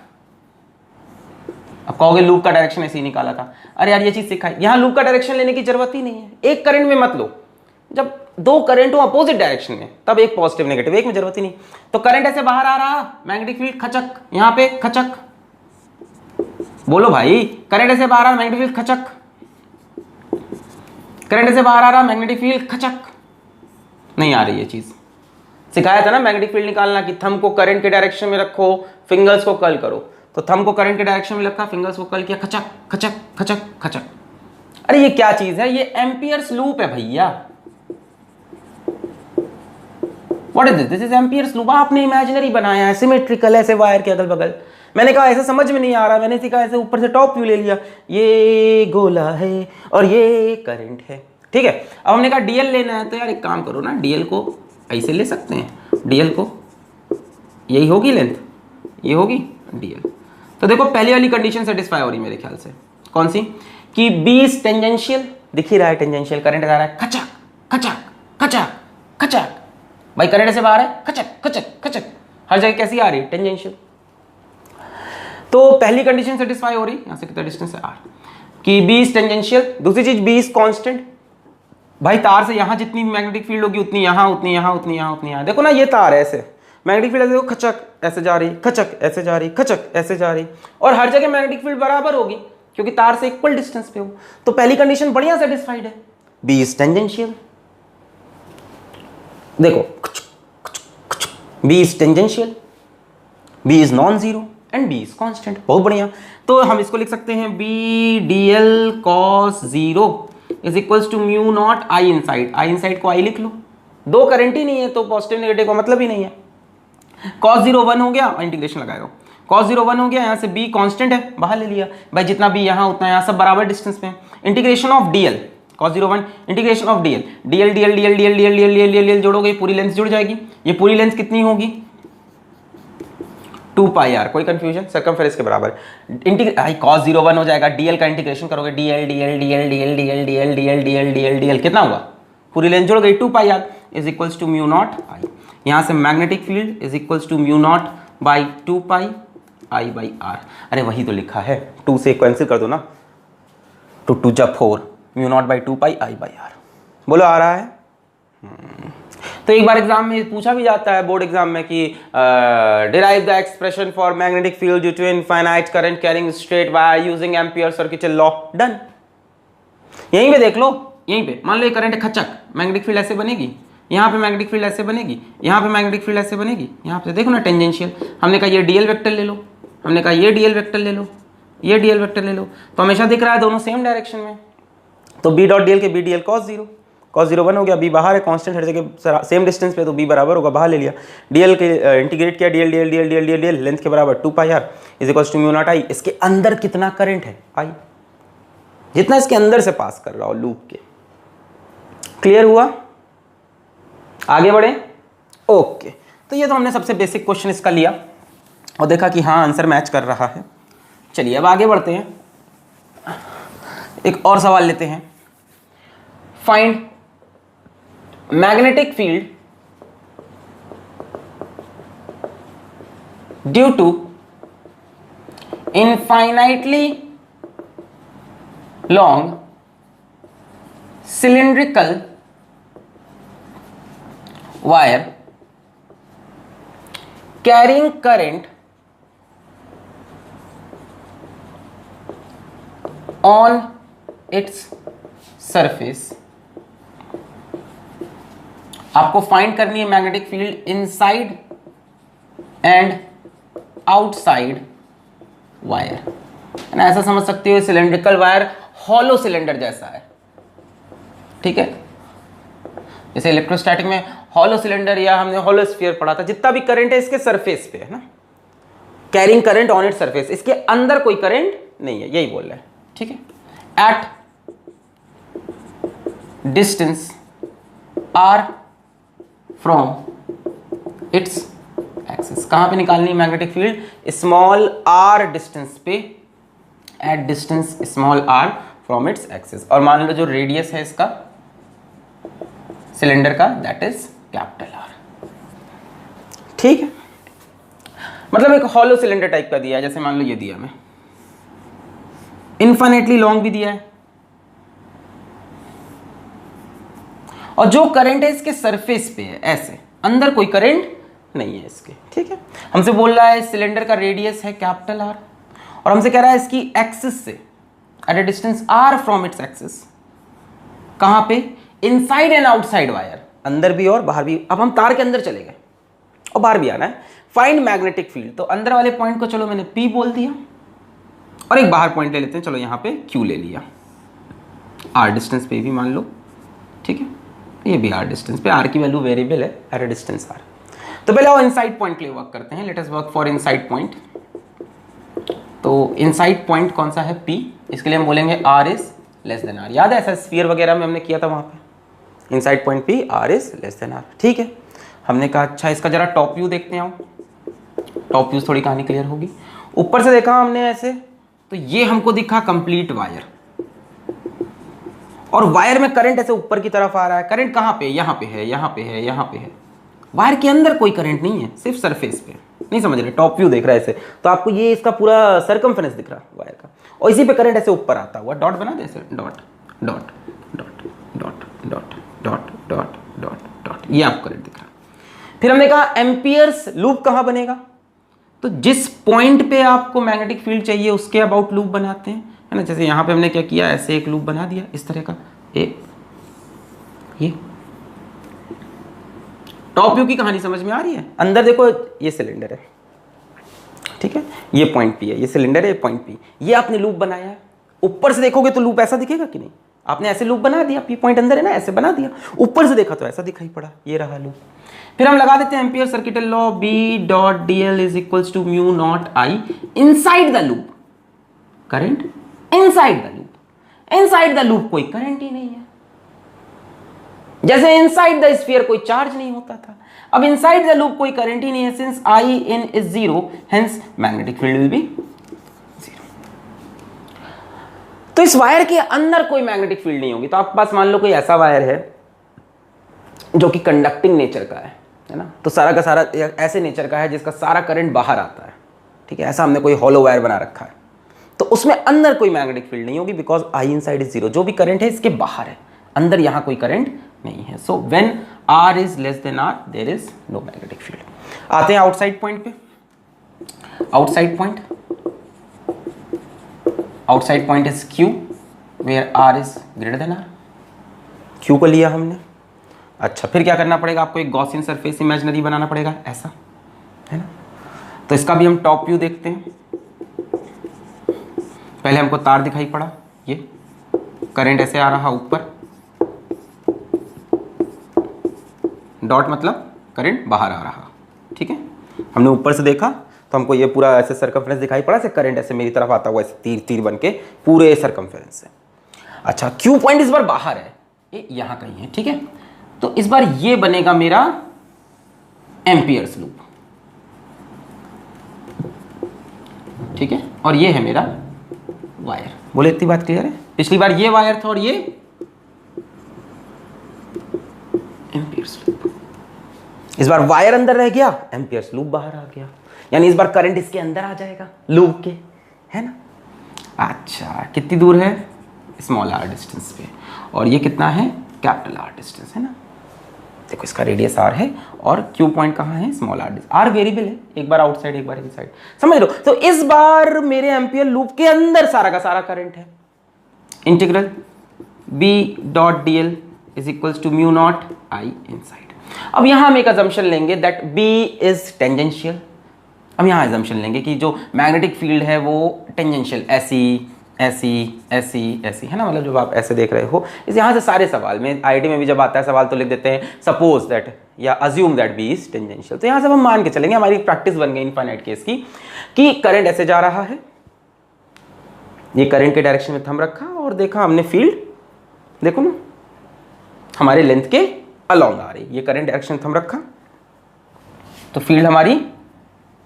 अब कहोगे लूप का डायरेक्शन ऐसे ही निकाला था, अरे यार ये चीज सिखाई, यहाँ लूप का डायरेक्शन लेने की जरूरत ही नहीं है। एक करंट में मत लो, जब दो करंट हो अपोजिट डायरेक्शन में तब एक पॉजिटिव नेगेटिव, एक में जरूरत ही नहीं। तो करंट ऐसे बाहर आ रहा, मैग्नेटिक फील्ड खचक, यहाँ पे खचक, बोलो भाई, करंट ऐसे बाहर आ रहा, मैग्नेटिक फील्ड खचक, करंट ऐसे बाहर आ रहा, मैग्नेटिक फील्ड खचक। नहीं आ रही ये चीज, सिखाया था ना मैग्नेटिक फील्ड निकालना कि थंब को करंट के डायरेक्शन में रखो, फिंगर्स को कर्ल करो। तो थंब को करंट के डायरेक्शन में रखा, फिंगर्स को कर्ल किया, खचक खचक खचक खचक। अरे ये क्या चीज है, ये एम्पियर्स लूप है भैया। What is this? This is amperes loop. आपने इमेजिनरी बनाया है, सिमेट्रिकल, ऐसे वायर के अगल बगल। मैंने कहा ऐसे समझ में नहीं आ रहा, मैंने सीखा ऐसे ऊपर से टॉप व्यू ले लिया, ये गोला है और ये करंट है, ठीक है। अब हमने कहा डीएल लेना है, तो यार एक काम करो ना, डीएल को ऐसे ले सकते हैं, डीएल को, यही होगी लेंथ, ये होगी डीएल। तो देखो पहली वाली कंडीशन सेटिस्फाई हो रही मेरे ख्याल से, कौन सी, कि बी इज टेंजेंशियल, दिख ही रहा है टेंजेंशियल, करंट आ रहा है खचक खचक खचक खचक, भाई करंट से बाहर है, खचक खचक खचक, हर जगह कैसी आ रही है, टेंजेंशियल। तो पहली कंडीशन सेटिस्फाई हो रही, यहां से कितना डिस्टेंस है, आर, कि बी इज टेंजेंशियल। दूसरी चीज बी इज कांस्टेंट, भाई तार से यहां जितनी मैग्नेटिक फील्ड होगी उतनी यहां, उतनी यहां, उतनी यहां, उतनी यहां। देखो ना ये तार है, ऐसे मैग्नेटिक फील्ड देखो, खचक ऐसे जा रही, खचक ऐसे जा रही, खचक ऐसे जा रही, और हर जगह मैग्नेटिक फील्ड बराबर होगी क्योंकि तार से इक्वल डिस्टेंस पे हो। तो पहली कंडीशन बढ़िया सेटिस्फाइड है, बी इज टेंजेंशियल। देखो B is tangential, B is non zero and B is constant, बहुत बढ़िया। तो हम इसको लिख सकते हैं B D L cos zero is equals to mu not I inside, I inside को आई लिख लो, दो करंट ही नहीं है तो पॉजिटिव नेगेटिव का मतलब ही नहीं है। cos 0 1 हो गया, इंटीग्रेशन लगाएगा, cos 0 1 हो गया, यहाँ से b कांस्टेंट है, बाहर ले लिया, भाई जितना b यहाँ उतना यहाँ, सब बराबर डिस्टेंस पे है। Integration of dl, cos 0 1 integration of dl, dl dl dl dl dl dl dl dl dl जोड़ोगे पूरी लेंथ जुड़ जाएगी। ये पूरी लेंथ कितनी होगी, 2 पाई r, कोई कंफ्यूजन, सर्कमफेरेंस के बराबर। cos 0 1 हो जाएगा, dl का इंटीग्रेशन करोगे, dl dl dl dl dl dl dl dl dl dl कितना हुआ, पूरी लेंथ जुड़ गई, 2 pi r is equals to mu not I. यहाँ से magnetic field is equals to mu not by 2 pi I by r. अरे वही तो लिखा है, 2 से कैंसिल कर दो ना, 2 2 जा 4, mu not by 2 pi I by R. बोलो आ रहा है? तो एक बार एग्जाम में पूछा भी जाता है, बोर्ड एग्जाम में, कि derive the expression for magnetic field due to infinite current carrying straight wire using Ampere circuit law. Done. यहीं पे देख लो, यहीं पे मान लो ये करंट खचक, मैग्नेटिक फील्ड ऐसे बनेगी, यहाँ पे मैग्नेटिक फील्ड ऐसे बनेगी, यहाँ पे मैग्नेटिक फील्ड ऐसे बनेगी, यहाँ पे देखो ना टेंजेंशियल। हमने कहा ये डीएल वेक्टर ले लो, हमने कहा ये डीएल वेक्टर ले लो, ये डीएल वेक्टर ले लो, तो हमेशा दिख रहा है दोनों सेम डायरेक्शन में। तो बी डॉट डीएल के बी डीएल cos 0, cos 0 1 हो गया, बी बाहर है कांस्टेंट, हर जगह सेम डिस्टेंस पे, तो बी बराबर होगा, बाहर ले लिया, डीएल के इंटीग्रेट किया, dl dl dl dl dl dl length के बराबर 2 pi r is equals to mu not I. इसके अंदर कितना करंट है, आई, जितना इसके अंदर से पास कर रहा हो लूप के। क्लियर हुआ? आगे बढ़े? ओके। तो ये तो हमने सबसे बेसिक क्वेश्चन इसका लिया और देखा कि हाँ आंसर मैच कर रहा है। चलिए अब आगे बढ़ते हैं, एक और सवाल लेते हैं। Find magnetic field due to infinitely long cylindrical wire carrying current on its surface। आपको फाइंड करनी है magnetic field inside and outside wire. ऐसा समझ सकते हो सिलेंड्रिकल वायर हॉलो सिलेंडर जैसा है, ठीक है। जैसे इलेक्ट्रोस्टैटिक में हॉलो सिलेंडर या हमने हॉलो स्फीयर पढ़ा था, जितना भी करंट है इसके सरफेस पे है ना, carrying current on it surface, इसके अंदर कोई करंट नहीं है, यही बोल रहे हैं, ठीक है। At distance are from its axis, कहां पे निकालनी है magnetic field, small r distance पे, at distance small r from its axis. और मान लो जो रेडियस है इसका सिलेंडर का, दैट इज कैपिटल आर। ठीक है, मतलब एक हॉलो सिलेंडर टाइप का दिया है, जैसे मान लो ये दिया मैं, इन्फिनिटली लॉन्ग भी दिया है, और जो करंट है इसके सरफेस पे है, ऐसे अंदर कोई करंट नहीं है इसके। ठीक है, हमसे बोल रहा है सिलेंडर का रेडियस है कैपिटल आर, और हमसे कह रहा है इसकी एक्सिस से at a distance are from its axis, कहां पे, इनसाइड एंड आउटसाइड वायर, अंदर भी और बाहर भी। अब हम तार के अंदर चले गए और बाहर भी आना है, फाइंड मैग्नेटिक फील्ड। तो अंदर वाले पॉइंट को चलो मैंने P बोल दिया, और एक बाहर पॉइंट ले लेते हैं, चलो यहां पे Q ले लिया, R डिस्टेंस पे भी मान लो। ठीक है, ये भी R डिस्टेंस पे, R की वैल्यू वेरिएबल है एट अ डिस्टेंस R। तो पहले वो इनसाइड पॉइंट के लिए वर्क करते हैं, let us work for inside point. तो इनसाइड पॉइंट कौन सा है, P, इसके लिए हम बोलेंगे R is less than R। याद है ऐसा स्फीयर वगैरह में हमने किया था, वहां पे inside point P, R is less than R। ठीक है, हमने कहा अच्छा इसका जरा टॉप व्यू देखते हैं, टॉप व्यू थोड़ी कहानी क्लियर होगी। ऊपर से देखा हमने ऐसे, तो ये हमको दिखा कंप्लीट वायर, और वायर में करंट ऐसे ऊपर की तरफ आ रहा है। करंट कहां पे, यहां पे है, यहां पे है, यहां पे है, वायर के अंदर कोई करंट नहीं है, सिर्फ सरफेस पे। नहीं समझ रहे, टॉप व्यू देख रहा है ऐसे, तो आपको ये इसका पूरा सर्कमफेरेंस दिख रहा है वायर का, और इसी पे करंट ऐसे ऊपर आता हुआ, डॉट बना दे ऐसे, dot dot dot dot dot dot dot dot dot, ये आपको करंट दिख रहा है। फिर हमने कहा एम्पियर्स लूप कहां बनेगा, तो जिस पॉइंट पे आपको मैग्नेटिक फील्ड चाहिए उसके अबाउट लूप बनाते हैं, है ना। जैसे यहां पे हमने क्या किया, ऐसे एक लूप बना दिया इस तरह का, ये टॉप व्यू की कहानी समझ में आ रही है। अंदर देखो ये सिलेंडर है, ठीक है, ये पॉइंट P है, ये सिलेंडर है, ये पॉइंट P, ये आपने लूप बनाया है। ऊपर से देखोगे तो लूप ऐसा दिखेगा कि नहीं, आपने ऐसे लूप बना दिया, P पॉइंट अंदर है ना, ऐसे बना दिया, ऊपर से देखा तो ऐसा दिखाई पड़ा, ये रहा लूप। फिर हम लगा देते हैं Ampere circuital law, B dot dl is equals to mu not I inside the loop, current inside the loop, inside the loop कोई करंट ही नहीं है, जैसे इनसाइड द स्फीयर कोई चार्ज नहीं होता था, अब इनसाइड द लूप कोई करंट ही नहीं है, since I in is zero, hence magnetic field will be zero. तो इस वायर के अंदर कोई मैग्नेटिक फील्ड नहीं होगी। तो आपके पास मान लो कोई ऐसा वायर है जो कि कंडक्टिंग नेचर का है ना, तो सारा का सारा ऐसे नेचर का है जिसका सारा करंट बाहर आता है। ठीक है, ऐसा हमने कोई हॉलो वायर बना रखा है, तो उसमें अंदर कोई मैग्नेटिक फील्ड नहीं होगी, because I inside is zero, जो भी करंट है इसके बाहर है, अंदर यहां कोई करंट नहीं है। So when R is less than R there is no magnetic field. आते हैं आउटसाइड पॉइंट पे। Outside point, outside point is Q where R is greater than R। Q को लिया हमने। अच्छा, फिर क्या करना पड़ेगा, आपको एक गॉसियन सरफेस इमेजिनरी बनाना पड़ेगा, ऐसा है ना। तो इसका भी हम टॉप व्यू देखते हैं। पहले हमको तार दिखाई पड़ा, ये करंट ऐसे आ रहा ऊपर, डॉट मतलब करंट बाहर आ रहा। ठीक है, हमने ऊपर से देखा तो हमको ये पूरा ऐसे सर्कमफेरेंस दिखाई पड़ा, ऐसे करंट ऐसे मेरी तरफ आता हुआ, ऐसे तीर तीर बन के पूरे सर्कमफेरेंस से। अच्छा, क्यू पॉइंट इस बार बाहर है, ये यहां कहीं है। ठीक है, तो इस बार ये बनेगा मेरा एम्पियर्स लूप। ठीक है, और ये है मेरा वायर। बोले इतनी बात क्लियर है। पिछली बार ये वायर था और ये एम्पियर्स लूप। इस बार वायर अंदर रह गया, एम्पियर्स लूप बाहर आ गया, यानी इस बार करंट इसके अंदर आ जाएगा लूप के, है ना। अच्छा, कितनी दूर है, स्मॉल r डिस्टेंस पे, और ये कितना है, कैपिटल R डिस्टेंस, है ना। देखो इसका रेडियस R है और Q पॉइंट कहाँ है, small r distance. R variable है, एक बार आउटसाइड एक बार इनसाइड, समझ लो। तो इस बार मेरे एम्पियर लूप के अंदर सारा का सारा करंट है। Integral B dot dl is equals to mu not I inside. अब यहां हम एक अजम्पशन लेंगे दैट B इज टेंजेंशियल। अब यहां अजम्पशन लेंगे कि जो मैग्नेटिक फील्ड है वो टेंजेंशियल, ऐसी ऐसी ऐसी ऐसी, है ना। मतलब जब आप ऐसे देख रहे हो, इस यहाँ से सारे सवाल में IIT में भी जब आता है सवाल तो लिख देते हैं सपोज दैट या assume that B is tangential. तो यहाँ से हम मान के चलेंगे, हमारी प्रैक्टिस बन गई इनफाइनाइट केस की, कि करंट ऐसे जा रहा है, ये करंट के डायरेक्शन में थंब रखा और देखा हमने फील्ड, देखो ना हमारे लेंथ के अलॉन्ग आ रही, ये करंट डायरेक्शन थंब रखा तो फील्ड हमारी,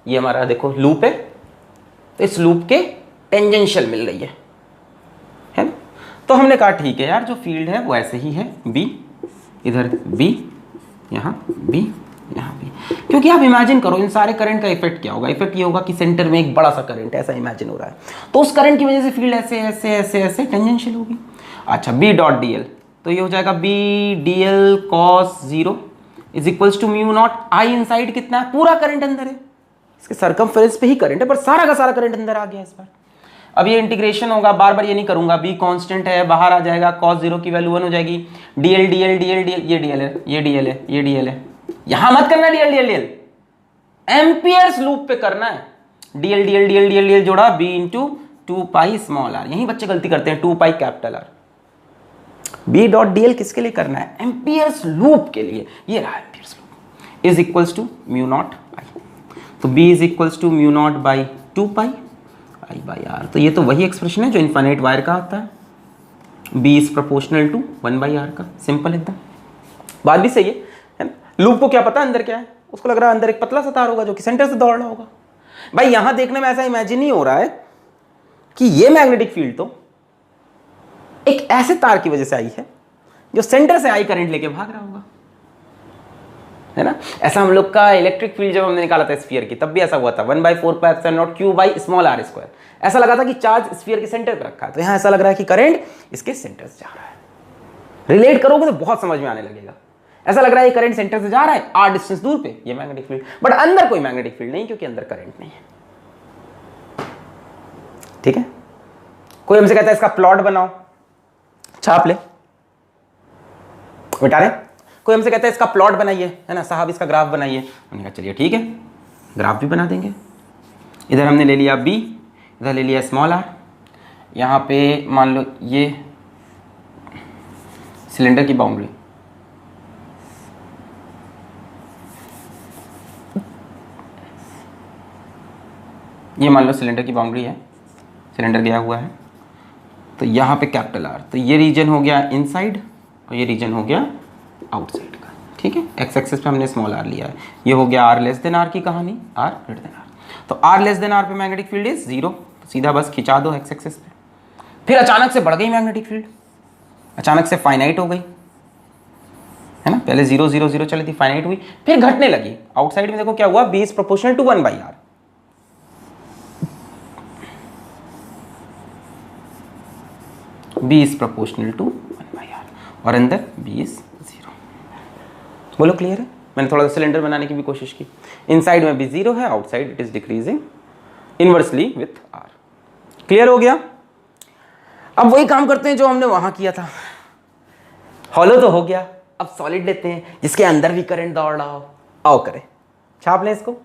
ये हमारा देखो लूप है, तो इस लूप के टेंजेंशियल मिल रही है ना। तो हमने कहा ठीक है यार, जो फील्ड है वो ऐसे ही है B, इधर B, यहाँ B, यहाँ B। क्योंकि आप इमेजिन करो इन सारे करंट का इफेक्ट क्या होगा। इफेक्ट ये होगा कि सेंटर में एक बड़ा सा करंट ऐसा इमेजिन हो रहा है, तो उस करंट की वजह से फील्ड ऐसे ऐसे ऐसे ऐसे टेंजेंशियल होगी। अच्छा B डॉट डी एल, तो ये हो जाएगा B dl cos 0 is equals to mu not I inside कितना है, पूरा करंट अंदर है, इसके सरकमफेरेंस पे ही करंट है पर सारा का सारा करंट अंदर आ गया इस बार। अब ये इंटीग्रेशन होगा, बार बार ये नहीं करूंगा, B कांस्टेंट है, बाहर आ जाएगा, cos 0 की वैल्यू 1 हो जाएगी, dl dl dl dl, ये dl है, ये dl है, ये dl है, यहां मत करना dl dl dl, amperes loop पे करना है, dl dl dl dl dl जोड़ा B into 2 pi small r। यही बच्चे गलती करते हैं, 2 pi capital R। B dot dl किसके लिए करना है, एम्पियर्स लूप के लिए, ये रहा Ampere's loop, is equals to mu not I। तो B is equals to mu not by 2 pi I by R। तो ये तो वही एक्सप्रेशन है जो इनफाइनाइट वायर का आता है, B is proportional to 1 by R का, सिंपल एकदम। बात भी सही है ना। लूप को क्या पता अंदर क्या है, उसको लग रहा है अंदर एक पतला सा तार होगा जो कि सेंटर से दौड़ रहा होगा। भाई यहां देखने में ऐसा इमेजिन नहीं हो रहा है कि ये मैग्नेटिक फील्ड तो एक ऐसे तार की वजह से आई है जो सेंटर से आई करंट लेके भाग रहा होगा, है ना। ऐसा हम लोग का इलेक्ट्रिक फील्ड जब हमने निकाला था स्फीयर की, तब भी ऐसा हुआ था, 1/4 pi epsilon not q by small r square. ऐसा लगा था कि चार्ज स्फीयर के सेंटर पे रखा है, तो यहां ऐसा लग रहा है कि करंट इसके सेंटर से जा रहा है। रिलेट करोगे तो बहुत समझ में आने लगेगा। ऐसा लग रहा है ये करंट सेंटर से जा रहा है, r डिस्टेंस दूर पे, ये मैग्नेटिक फील्ड, बट अंदर कोई मैग्नेटिक फील्ड नहीं, क्योंकि अंदर करंट नहीं है। ठीक है। कोई हमसे कहता है इसका प्लॉट बनाओ, छाप ले, मिटा रहे। कोई हमसे कहता है इसका प्लॉट बनाइए, है ना साहब, इसका ग्राफ बनाइए। हमने कहा चलिए ठीक है, ग्राफ भी बना देंगे। इधर हमने ले लिया B, इधर ले लिया स्मॉल r, यहाँ पे मान लो ये सिलेंडर की बाउंड्री, ये मान लो सिलेंडर की बाउंड्री है, सिलेंडर गया हुआ है, तो यहाँ पे कैपिटल R, तो ये रीजन हो गया इनसाइड और ये रीजन हो गया आउटसाइड का। ठीक है, एक्स एक्सिस पे हमने स्मॉल r लिया है। ये हो गया r लेस देन r की कहानी, r ग्रेटर देन r। तो r लेस देन r पे मैग्नेटिक फील्ड इज 0, तो सीधा बस खिंचा दो एक्स एक्सिस पे। फिर अचानक से बढ़ गई मैग्नेटिक फील्ड, अचानक से फाइनाइट हो गई, है ना। पहले 0 0 0 चली थी, फाइनाइट हुई, फिर घटने लगी। आउटसाइड में देखो क्या हुआ, B is proportional to 1 by R। B is proportional to 1 by R और अंदर B इज 0। बोलो क्लियर है। मैंने थोड़ा सा सिलेंडर बनाने की भी कोशिश की। इनसाइड में भी 0 है, outside it is decreasing inversely with R। Clear हो गया। अब वही काम करते हैं जो हमने वहां किया था। हॉलो तो हो गया, अब सॉलिड लेते हैं जिसके अंदर भी करंट दौड़ रहा हो। आओ करें, छाप लें इसको,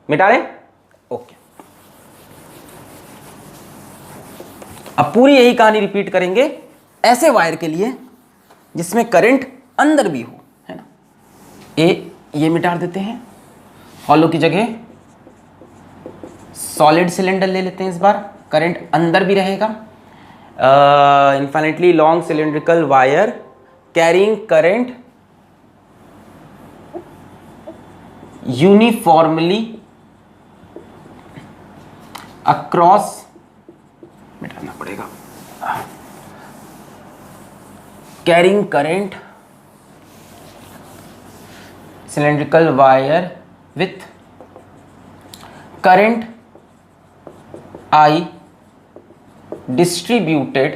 मिटा लें। ओके, अब पूरी यही कहानी रिपीट करेंगे ऐसे वायर के लिए जिसमें करंट अंदर भी हो, है ना। ये मिटा देते हैं, हॉलो की जगह सॉलिड सिलेंडर ले लेते हैं। इस बार करंट अंदर भी रहेगा। Infinitely long cylindrical wire carrying current uniformly across, मिटाना पड़ेगा, carrying current cylindrical wire with current I distributed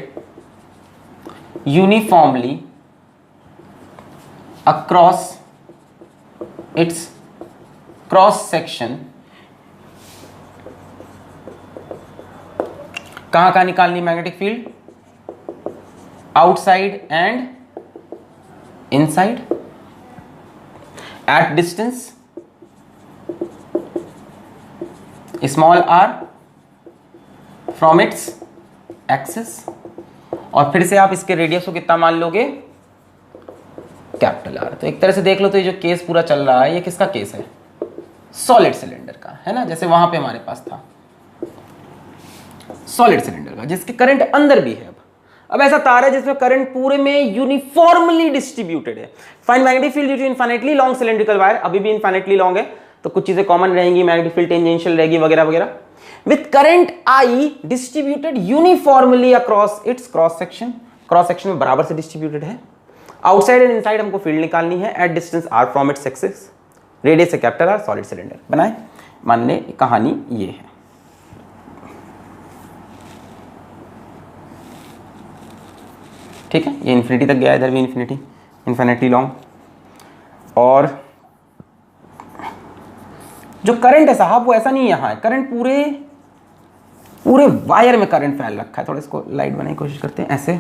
uniformly across its cross section। कहाँ कहाँ निकालनी magnetic field, outside and inside, at distance small r from its axis। और फिर से आप इसके रेडियस को कितना मान लोगे, कैपिटल R। तो एक तरह से देख लो तो ये जो केस पूरा चल रहा है ये किसका केस है, सॉलिड सिलेंडर का, है ना। जैसे वहां पे हमारे पास था सॉलिड सिलेंडर का जिसके करंट अंदर भी है। अब ऐसा तार है जिसमें करंट पूरे में यूनिफॉर्मली डिस्ट्रीब्यूटेड है। Find magnetic field due to infinitely long cylindrical wire, अभी भी इनफिनिटली लॉन्ग है तो कुछ चीजें कॉमन रहेंगी, मैग्नेटिक फील्ड टेंजेंशियल रहेगी वगैरह वगैरह। With current I distributed uniformly across its cross section, cross section में बराबर से डिस्ट्रीब्यूटेड है। आउटसाइड एंड इनसाइड हमको फील्ड निकालनी है at distance r from its axis, radius है कैपिटल R, सॉलिड सिलेंडर बनाए। मान ले कहानी ये है, ठीक है, ये इन्फिनिटी तक गया, इधर भी इन्फिनिटी, इन्फिनिटी लॉन्ग। और जो करंट है साहब वो ऐसा नहीं है, यहाँ है करंट, पूरे पूरे वायर में करंट फैल रखा है। थोड़ा इसको लाइट बनाने की कोशिश करते हैं, ऐसे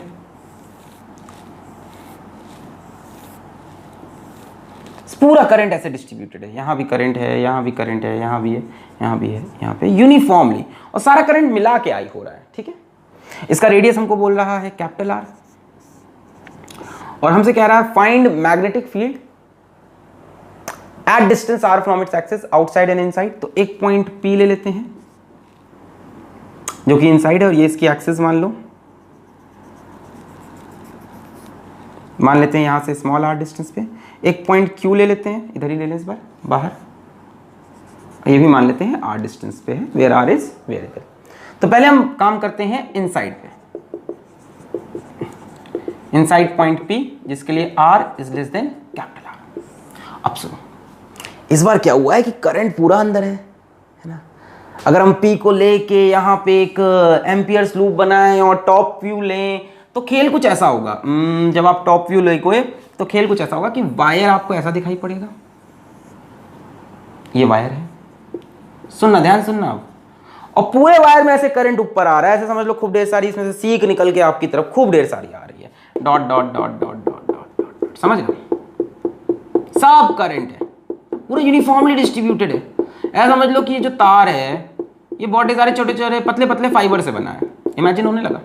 पूरा करंट ऐसे डिस्ट्रीब्यूटेड है, यहाँ भी करंट है, यहाँ भी करंट है, यहाँ भी है, यहाँ भी है, यहाँ पे यूनिफॉर्मली, और सारा करंट मिला के आई हो रहा है, ठीक है। इसका रेडियस हमको बोल रहा है कैपिटल R, और हमसे कह रहा है find magnetic field at distance r from its axis outside and inside. तो एक पॉइंट P ले लेते हैं जो कि इनसाइड है, और ये इसकी एक्सिस मान लो, मान लेते हैं यहां से स्मॉल r डिस्टेंस पे। एक पॉइंट Q ले लेते हैं, इधर ही ले लें इस बार बाहर, ये भी मान लेते हैं r डिस्टेंस पे है, वेयर r इज वेरिएबल। तो पहले हम काम करते हैं इनसाइड पे, इनसाइड पॉइंट P जिसके लिए r is less then capital R। अब सुनो, इस बार क्या हुआ है कि करंट पूरा अंदर है ना। अगर हम P को लेके यहाँ पे एक एम्पियर्स लूप बनाएं और टॉप व्यू लें तो खेल कुछ ऐसा होगा, जब आप टॉप व्यू लेके तो खेल कुछ ऐसा होगा कि वायर आपको ऐसा दिखाई पड़ेगा, ये वायर है, सुनना ध्यान सुनना अब, और पूरे वायर में ऐसे करंट ऊपर आ रहा है, ऐसे समझ लो खूब ढेर सारी इसमें से सीख निकल के आपकी तरफ खूब ढेर सारी आ रही है, dot dot dot dot dot dot dot, समझ लो सब करंट है, पूरे यूनिफॉर्मली डिस्ट्रीब्यूटेड है। ऐसा समझ लो कि ये जो तार है ये बहुत सारे छोटे छोटे पतले पतले फाइबर से बना है, इमेजिन होने लगा,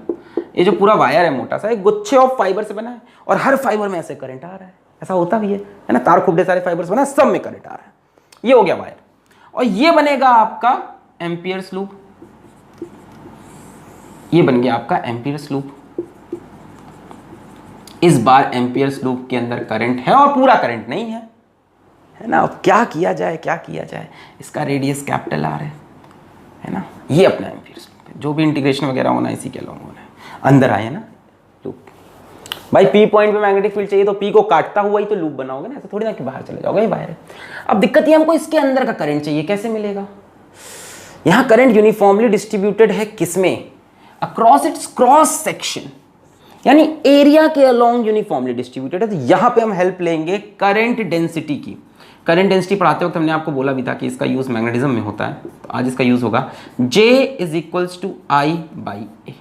ये जो पूरा वायर है मोटा सा, एक गुच्छे ऑफ फाइबर से बना है, और हर फाइबर में ऐसे करंट आ रहा है, ऐसा होता भी है ना, तार खूब ढेर सारे फाइबर से बना है, सब में करंट आ रहा है, ये हो गया वायर। और ये बनेगा आपका एम्पियर्स लूप, ये बन गया आपका एम्पियर्स लूप। इस बार एम्पियर्स लूप के अंदर करंट है और पूरा करंट नहीं है ना। अब क्या किया जाए, क्या किया जाए, इसका रेडियस कैपिटल R है ना, ये अपना एम्पियर्स लूप है, जो भी इंटीग्रेशन वगैरह होना इसी के अलॉन्ग होना है, अंदर आए ना लूप। भाई P पॉइंट पे मैग्नेटिक फील्ड चाहिए तो P को काटता हुआ ही तो लूप बनाओगे ना, ऐसा थोड़ी ना कि बाहर चले जाओगे, ये बाहर है। अब दिक्कत ये हमको इसके अंदर का करंट चाहिए, कैसे मिलेगा। यहाँ करंट यूनिफॉर्मली डिस्ट्रीब्यूटेड है किसमें, अक्रॉस इट्स क्रॉस सेक्शन, यानी एरिया के अलोंग यूनिफॉर्मली डिस्ट्रीब्यूटेड है। तो यहाँ पे हम हेल्प लेंगे करंट डेंसिटी की। करंट डेंसिटी पढ़ाते वक्त हमने आपको बोला भी था कि इसका यूज मैग्नेटिज्म में होता है, तो आज इसका यूज होगा J is equals to I/A।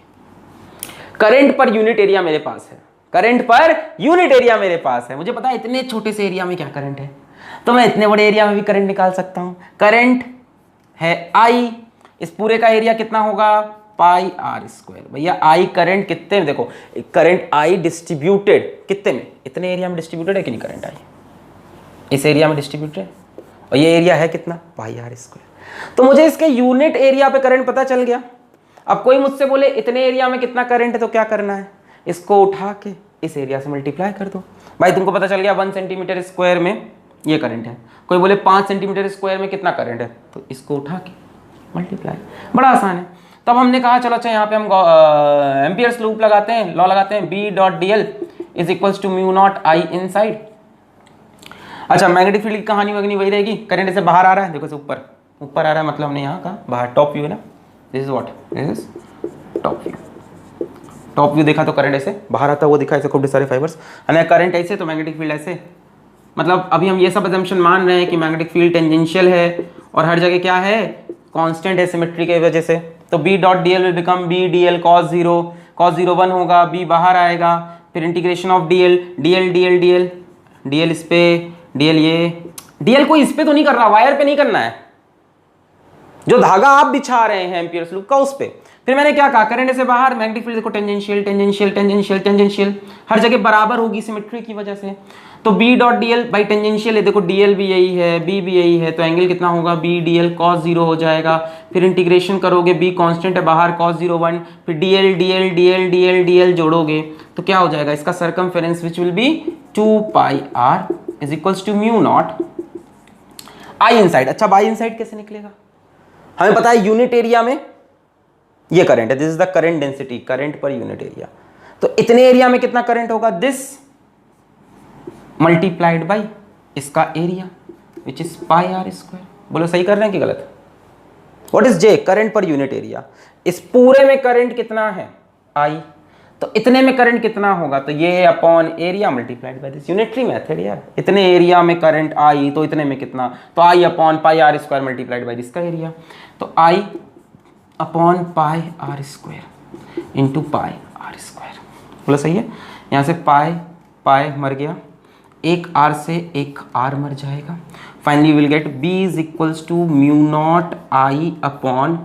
Current पर यूनिट एरिया मेरे पास है, करंट पर यूनिट एरिया मेरे पास है, मुझे पता है इतने छोटे से एरिया में क्या करंट है, तो मैं इतने बड़े एरिया में भी करंट निकाल सकता हूं। करंट है I, इस पूरे का एरिया कितना होगा पाई R स्क्वायर। भैया I करंट कितने में, देखो करंट I डिस्ट्रीब्यूटेड कितने में, इतने एरिया में डिस्ट्रीब्यूटेड है कि नहीं करंट I, इस एरिया में डिस्ट्रीब्यूटेड है, और ये एरिया है कितना पाई R स्क्वायर। तो मुझे इसके यूनिट एरिया पे करंट पता चल गया। अब कोई मुझसे बोले इतने एरिया में कितना करंट है, तो क्या करना है, इसको उठा के इस एरिया से मल्टीप्लाई कर दो। भाई तुमको पता चल गया 1 सेंटीमीटर स्क्वायर में ये करंट है, कोई बोले 5 सेंटीमीटर स्क्वायर में कितना करंट है, तो इसको उठा के मल्टीप्लाई, बड़ा आसान है। तब हमने कहा चलो अच्छा यहाँ पे हम एम्पियर्स लूप लगाते हैं, लॉ लगाते हैं, B.dl is equals to mu not I inside. अच्छा मैग्नेटिक फील्ड की कहानी वगनी वही रहेगी, करंट ऐसे बाहर आ रहा है, देखो से ऊपर ऊपर आ रहा है, मतलब हमने यहाँ कहा बाहर, टॉप व्यू है ना, this is what, this is top view. Top view देखा तो करंट ऐसे बाहर आता हुआ दिखा, ऐसे खूब सारे फाइबर्स, है करंट ऐसे तो मैग्नेटिक फील्ड ऐसे। मतलब अभी हम ये सब असम्पशन मान रहे हैं कि मैग्नेटिक फील्ड टेंजेंशियल है और हर जगह क्या है कांस्टेंट है सिमेट्री की वजह से, तो B.dl will become B.dl cos 0, cos 0 1 होगा, B बाहर आएगा, फिर integration of dl, dl dl dl dl इस पे, dl ये, dl कोई इस पे तो नहीं कर रहा, वायर पे नहीं करना है, जो धागा आप बिछा रहे हैं एम्पियर्स लूप का उस पे। फिर मैंने क्या कहा, करंट से बाहर, मैग्नेटिक फील्ड देखो टेंजेंशियल टेंजेंशियल टेंजेंशियल टेंजेंशियल, हर जगह बराबर होगी सिमेट्री की वजह से, तो B.dl बाई टेंजेंशियल है, देखो dl भी यही है, B भी यही है, तो एंगल कितना होगा B.dl cos 0 हो जाएगा। फिर इंटीग्रेशन करोगे, B कांस्टेंट है बाहर, cos 0 1, फिर dl dl dl dl dl जोड़ोगे तो क्या हो जाएगा, इसका circumference which will be 2 pi r is equals to mu not I inside. अच्छा I इनसाइड कैसे निकलेगा, हमें पता है यूनिट एरिया में ये करंट है, this is the current density, current पर यूनिट एरिया, तो इतने एरिया में कितना करंट होगा, दिस मल्टीप्लाइड बाई इसका area which is pi are square. बोलो सही कर रहे हैं कि गलत? What is J? करंट पर यूनिट एरिया। इस पूरे में करंट कितना है? आई। तो इतने में करंट कितना होगा? तो ये upon area multiplied by this, unitary method यार। इतने एरिया में करंट आई तो इतने में कितना, तो I upon pi are square multiplied by this का एरिया। तो I upon pi are square into pi are square. बोलो सही है? यहाँ से पाई पाई मर गया, एक आर से एक आर मर जाएगा। Finally will get b is equals to mu not I upon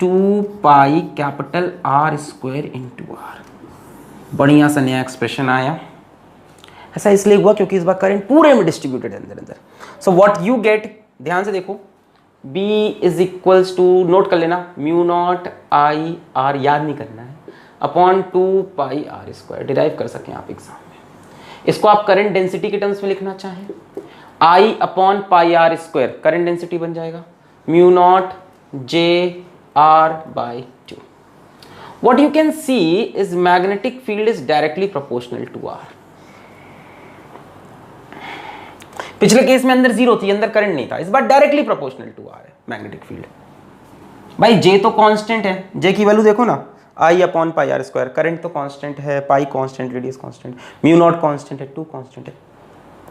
2 pi capital R square into R. बढ़िया सा नया एक्सप्रेशन आया। ऐसा इसलिए हुआ क्योंकि इस बार करंट पूरे में डिस्ट्रीब्यूटेड है अंदर अंदर। सो व्हाट यू गेट, ध्यान से देखो, b is equals to, note कर लेना, म्यू नॉट आई आर, याद नहीं करना है, upon 2 pi are square. Derive कर सकें आप एग्जाम में। इसको आप करंट डेंसिटी के टर्म्स में लिखना चाहें, I upon pi are square current density बन जाएगा, mu not J r by 2। What you can see is magnetic field is directly proportional to R. पिछले केस में अंदर जीरो थी, अंदर करंट नहीं था, इस बार डायरेक्टली प्रोपोर्शनल टू आर है मैग्नेटिक फील्ड। भाई जे तो कांस्टेंट है, जे की वैल्यू देखो ना, I upon pi are square, current तो कांस्टेंट है, pi constant, radius constant, mu not constant है, 2 कांस्टेंट है।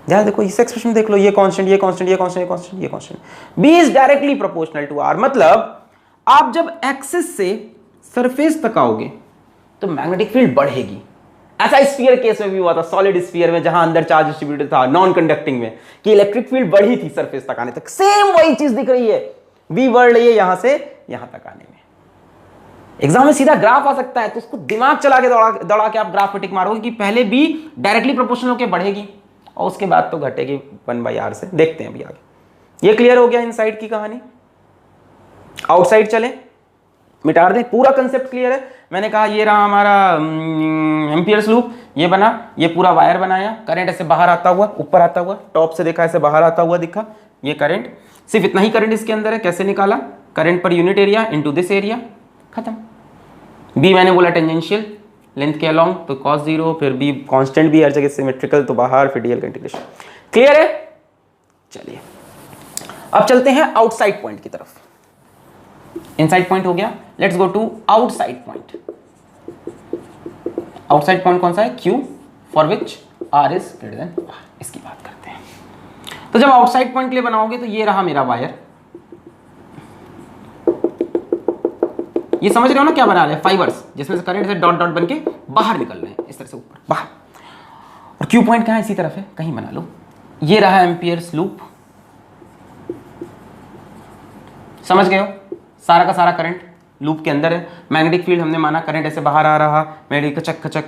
ध्यान देखो इस एक्सप्रेशन देख लो, ये कांस्टेंट, ये कांस्टेंट, ये कांस्टेंट, ये कांस्टेंट, ये constant. B is directly proportional to R, मतलब आप जब एक्सिस से सरफेस तक आओगे तो मैग्नेटिक फील्ड बढ़ेगी। ऐसा स्फीयर केस में भी हुआ था, सॉलिड स्फीयर में, जहां अंदर चार्ज डिस्ट्रीब्यूटेड था, नॉन कंडक्टिंग में, कि इलेक्ट्रिक फील्ड बढ़ी थी सरफेस तक आने तक। सेम वही चीज दिख रही है, वी बढ़ रही है यहां से यहां तक आने में। एग्जाम में सीधा ग्राफ आ सकता है, तो उसको दिमाग चला के दौड़ा के आप ग्राफ पे टिक मारोगे कि पहले बी डायरेक्टली प्रोपोर्शनल होकर बढ़ेगी और उसके बाद तो घटेगी 1/r से। देखते हैं अभी आगे। ये क्लियर हो गया इनसाइड की कहानी। आउटसाइड चले, मिटा दें, पूरा कंसेप्ट क्लियर है। मैंने कहा ये रहा हमारा एम्पियर्स लूप, ये बना, ये पूरा वायर बनाया, करंट ऐसे बाहर आता हुआ, ऊपर आता हुआ, टॉप से देखा ऐसे बाहर आता हुआ दिखा, ये करंट, सिर्फ इतना ही करंट इसके अंदर है। कैसे निकाला? करंट पर unit area into this area, खत्म। बी मैंने बोला टेंजेंशियल लेंथ के अलोंग, तो cos 0, फिर बी कांस्टेंट, भी हर जगह सिमेट्रिकल तो बाहर, फिर डीएल का इंटीग्रेशन। क्लियर है? चलिए अब चलते हैं आउटसाइड पॉइंट की तरफ। इनसाइड पॉइंट हो गया, let's go to outside point. Outside point कौन सा है? Q for which R is greater than R, इसकी बात करते हैं। तो जब आउटसाइड पॉइंट के लिए बनाओगे तो ये रहा मेरा वायर, ये समझ रहे हो ना क्या बना रहे हैं? फाइबर्स, जिसमें से करंट से डॉट डॉट बन के बाहर निकल रहे हैं, इस तरह से ऊपर बाहर। और Q पॉइंट कहां है? इसी तरफ है, कहीं बना लो। ये रहा एम्पियर्स लूप, समझ गए हो? सारा का सारा करंट लूप के अंदर है। मैग्नेटिक फील्ड हमने माना, करंट ऐसे बाहर आ रहा, मैग्नेटिक खचक खचक,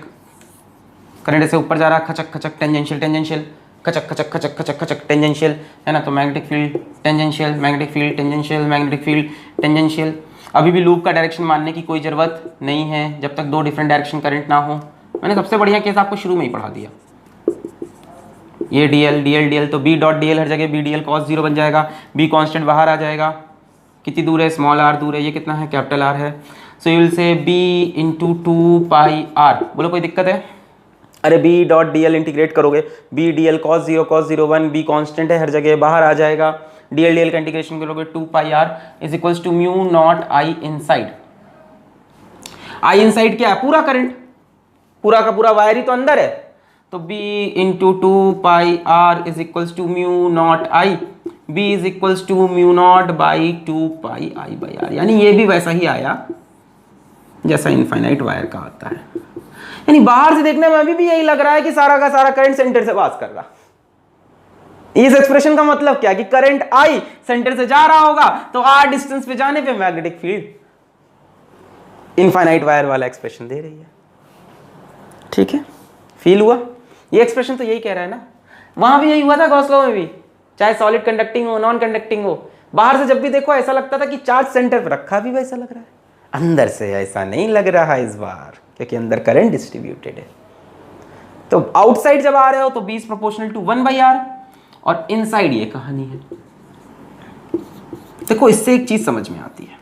करंट ऐसे ऊपर जा रहा, खचक खचक, टेंजेंशियल टेंजेंशियल, खचक खचक खचक खचक खचक, टेंजेंशियल, है ना? तो magnetic field tangential, magnetic field tangential, magnetic field tangential. अभी भी लूप का डायरेक्शन मानने की कोई जरूरत नहीं है जब तक 2 डिफरेंट डायरेक्शन करंट ना हो। मैंने सबसे बढ़िया केस आपको शुरू में ही पढ़ा दिया। ये डीएल डीएल डीएल, तो बी डॉट डीएल हर जगह बी डीएल cos 0 बन जाएगा, बी कांस्टेंट बाहर आ जाएगा। कितनी दूर है? स्मॉल r दूर है, ये कितना है? कैपिटल R है। So you will say b into 2 pi r। बोलो कोई दिक्कत है? अरे b डॉट डीएल इंटीग्रेट करोगे, b DL cos 0 1, b constant है हर जगह बाहर आ जाएगा, डीएल डीएल का इंटीग्रेशन करोगे 2 pi r is equals to mu not I inside. I inside क्या है? पूरा करंट, पूरा का पूरा वायर ही तो अंदर है, तो b into 2 pi r is equals to mu not I, b is equals to mu not by 2 pi I by R. यानी ये भी वैसा ही आया जैसा इनफाइनाइट वायर का आता है। यानी बाहर से देखने में अभी भी यही लग रहा है कि सारा का सारा करंट सेंटर से पास कर रहा। इस एक्सप्रेशन का मतलब क्या? कि करंट आई सेंटर से जा रहा होगा तो r डिस्टेंस पे जाने पे मैग्नेटिक फील्ड इनफाइनाइट वायर वाला एक्सप्रेशन दे रही है। ठीक है, फील हुआ? ये एक्सप्रेशन तो यही कह रहा है ना, वहां भी यही हुआ था गॉस लॉ में भी, चाहे सॉलिड कंडक्टिंग हो नॉन कंडक्टिंग हो, बाहर से जब भी देखो ऐसा लगता था कि चार्ज सेंटर पर रखा भी वैसा लग रहा है, अंदर से ऐसा नहीं लग रहा इस बार, क्योंकि अंदर करंट डिस्ट्रीब्यूटेड है। तो आउटसाइड जब आ रहे हो तो b is proportional to 1/r, और इनसाइड ये कहानी है। देखो इससे एक चीज समझ में आती है,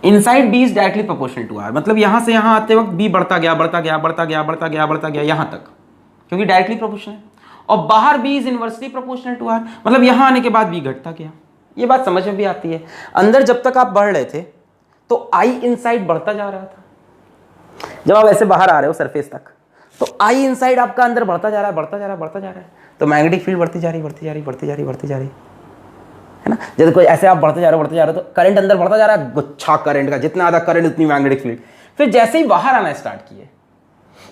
inside b is directly proportional to r, मतलब यहां से यहां आते वक्त b बढ़ता गया बढ़ता गया बढ़ता गया बढ़ता गया बढ़ता गया यहां तक, क्योंकि डायरेक्टली प्रोपोर्शनल है। और बाहर B is inversely proportional to R, मतलब यहां आने के बाद B घटता गया। ये बात समझ में भी आती है। अंदर जब तक आप बढ़ रहे थे तो I इनसाइड बढ़ता जा रहा था, जब आप ऐसे बाहर आ रहे हो सरफेस तक तो I इनसाइड आपका अंदर बढ़ता जा रहा है, बढ़ता जा रहा है, बढ़ता जा रहा है, तो मैग्नेटिक फील्ड बढ़ती जा रही, बढ़ती जा रही, बढ़ती जा रही, बढ़ती जा रही, है ना। जैसे कोई ऐसे आप बढ़ते जा रहे हो, बढ़ते जा रहे हो, तो करंट अंदर बढ़ता जा रहा है, गुच्छा करंट का, जितना ज्यादा करंट उतनी मैग्नेटिक फील्ड। फिर जैसे ही बाहर आना स्टार्ट किए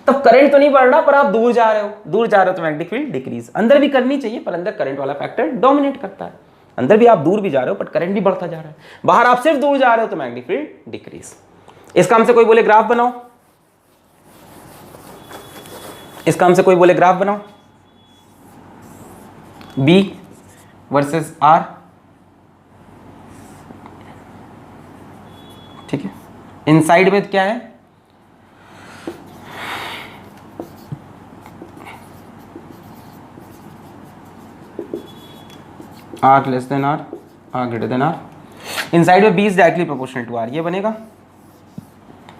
तब करंट तो नहीं बढ़ रहा, पर आप दूर जा रहे हो, दूर जा रहे हो तो मैग्नेटिक फील्ड डिक्रीज। अंदर भी करनी चाहिए पर अंदर करंट वाला फैक्टर डोमिनेट करता है। अंदर भी आप दूर भी जा रहे हो बट करंट भी बढ़ता जा रहा है, बाहर आप सिर्फ दूर जा रहे हो तो मैग्नेटिक फील्ड डिक्रीज। इस काम से कोई बोले ग्राफ बनाओ, इस काम से कोई बोले ग्राफ बनाओ, B वर्सेस R, ठीक है। इनसाइड में क्या है, R less than R, R greater than R। Inside में B is directly proportional to R, ये बनेगा,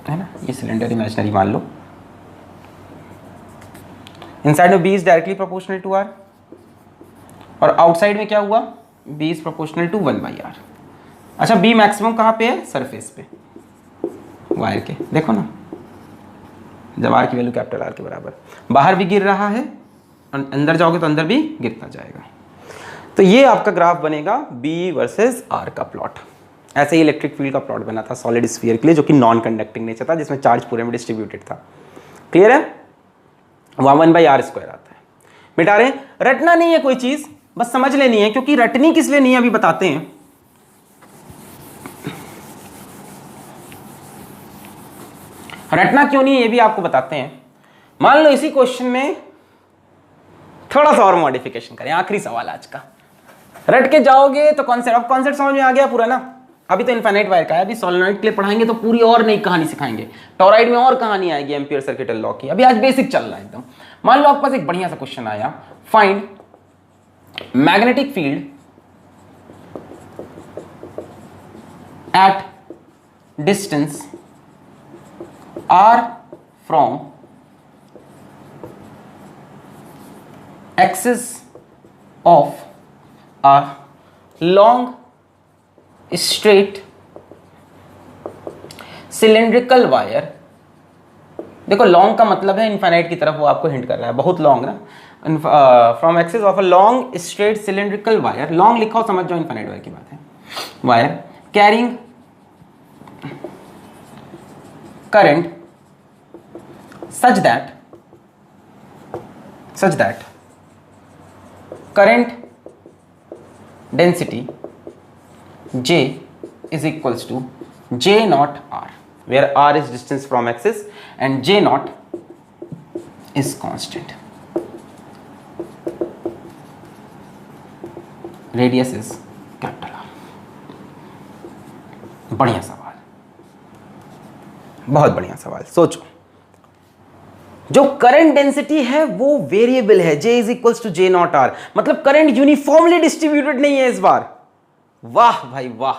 है ना। ये सिलेंडर इमेजिनरी मान लो। इनसाइड में B is directly proportional to R और आउटसाइड में क्या हुआ, B is proportional to 1/R। अच्छा, B मैक्सिमम कहाँ पे है, सरफेस पे, वायर के, देखो ना, जब R की वैल्यू कैपिटल R के बराबर, बाहर भी गिर रहा है, अंदर जाओगे तो अंदर भी गिरता जाएगा। तो ये आपका ग्राफ बनेगा B वर्सेस R का प्लॉट। ऐसे ही इलेक्ट्रिक फील्ड का प्लॉट बना था सॉलिड स्फीयर के लिए, जो कि नॉन कंडक्टिंग नेचर था, जिसमें चार्ज पूरे में डिस्ट्रीब्यूटेड था। क्लियर है, 1/r² आता है। मिटा रहे हैं, रटना नहीं है कोई चीज, बस समझ लेनी है, क्योंकि रटनी किस लिए नहीं है अभी बताते हैं। रटना क्यों नहीं है ये भी आपको बताते हैं। मान लो इसी क्वेश्चन में थोड़ा सा और मॉडिफिकेशन करें, आखिरी सवाल आज का, रट के जाओगे तो कॉन्सेप्ट, अब कॉन्सेप्ट समझ में आ गया पूरा ना। अभी तो इनफाइनाइट वायर का है, अभी सोलेनॉइड के लिए पढ़ाएंगे तो पूरी और नई कहानी सिखाएंगे, टॉरॉइड में और कहानी आएगी एम्पियर सर्किटल लॉ की। अभी आज बेसिक चल रहा है एकदम। मान लो आपके पास एक बढ़िया सा क्वेश्चन आया, find magnetic field at distance r from axis of a long straight cylindrical wire। देखो लॉन्ग का मतलब है इनफाइनाइट की तरफ, वो आपको हिंट कर रहा है, बहुत लॉन्ग ना। From axis of a long straight cylindrical wire, long लिखा हो समझ जाओ इनफाइनाइट वायर की बात है, wire carrying current such that current density J is equals to J naught R, where R is distance from axis and J naught is constant, radius is capital R। बढ़िया सवाल, बहुत बढ़िया सवाल। सोचो, जो करंट डेंसिटी है वो वेरिएबल है, J is equals to J not R, मतलब करंट यूनिफॉर्मली डिस्ट्रीब्यूटेड नहीं है इस बार। वाह भाई वाह,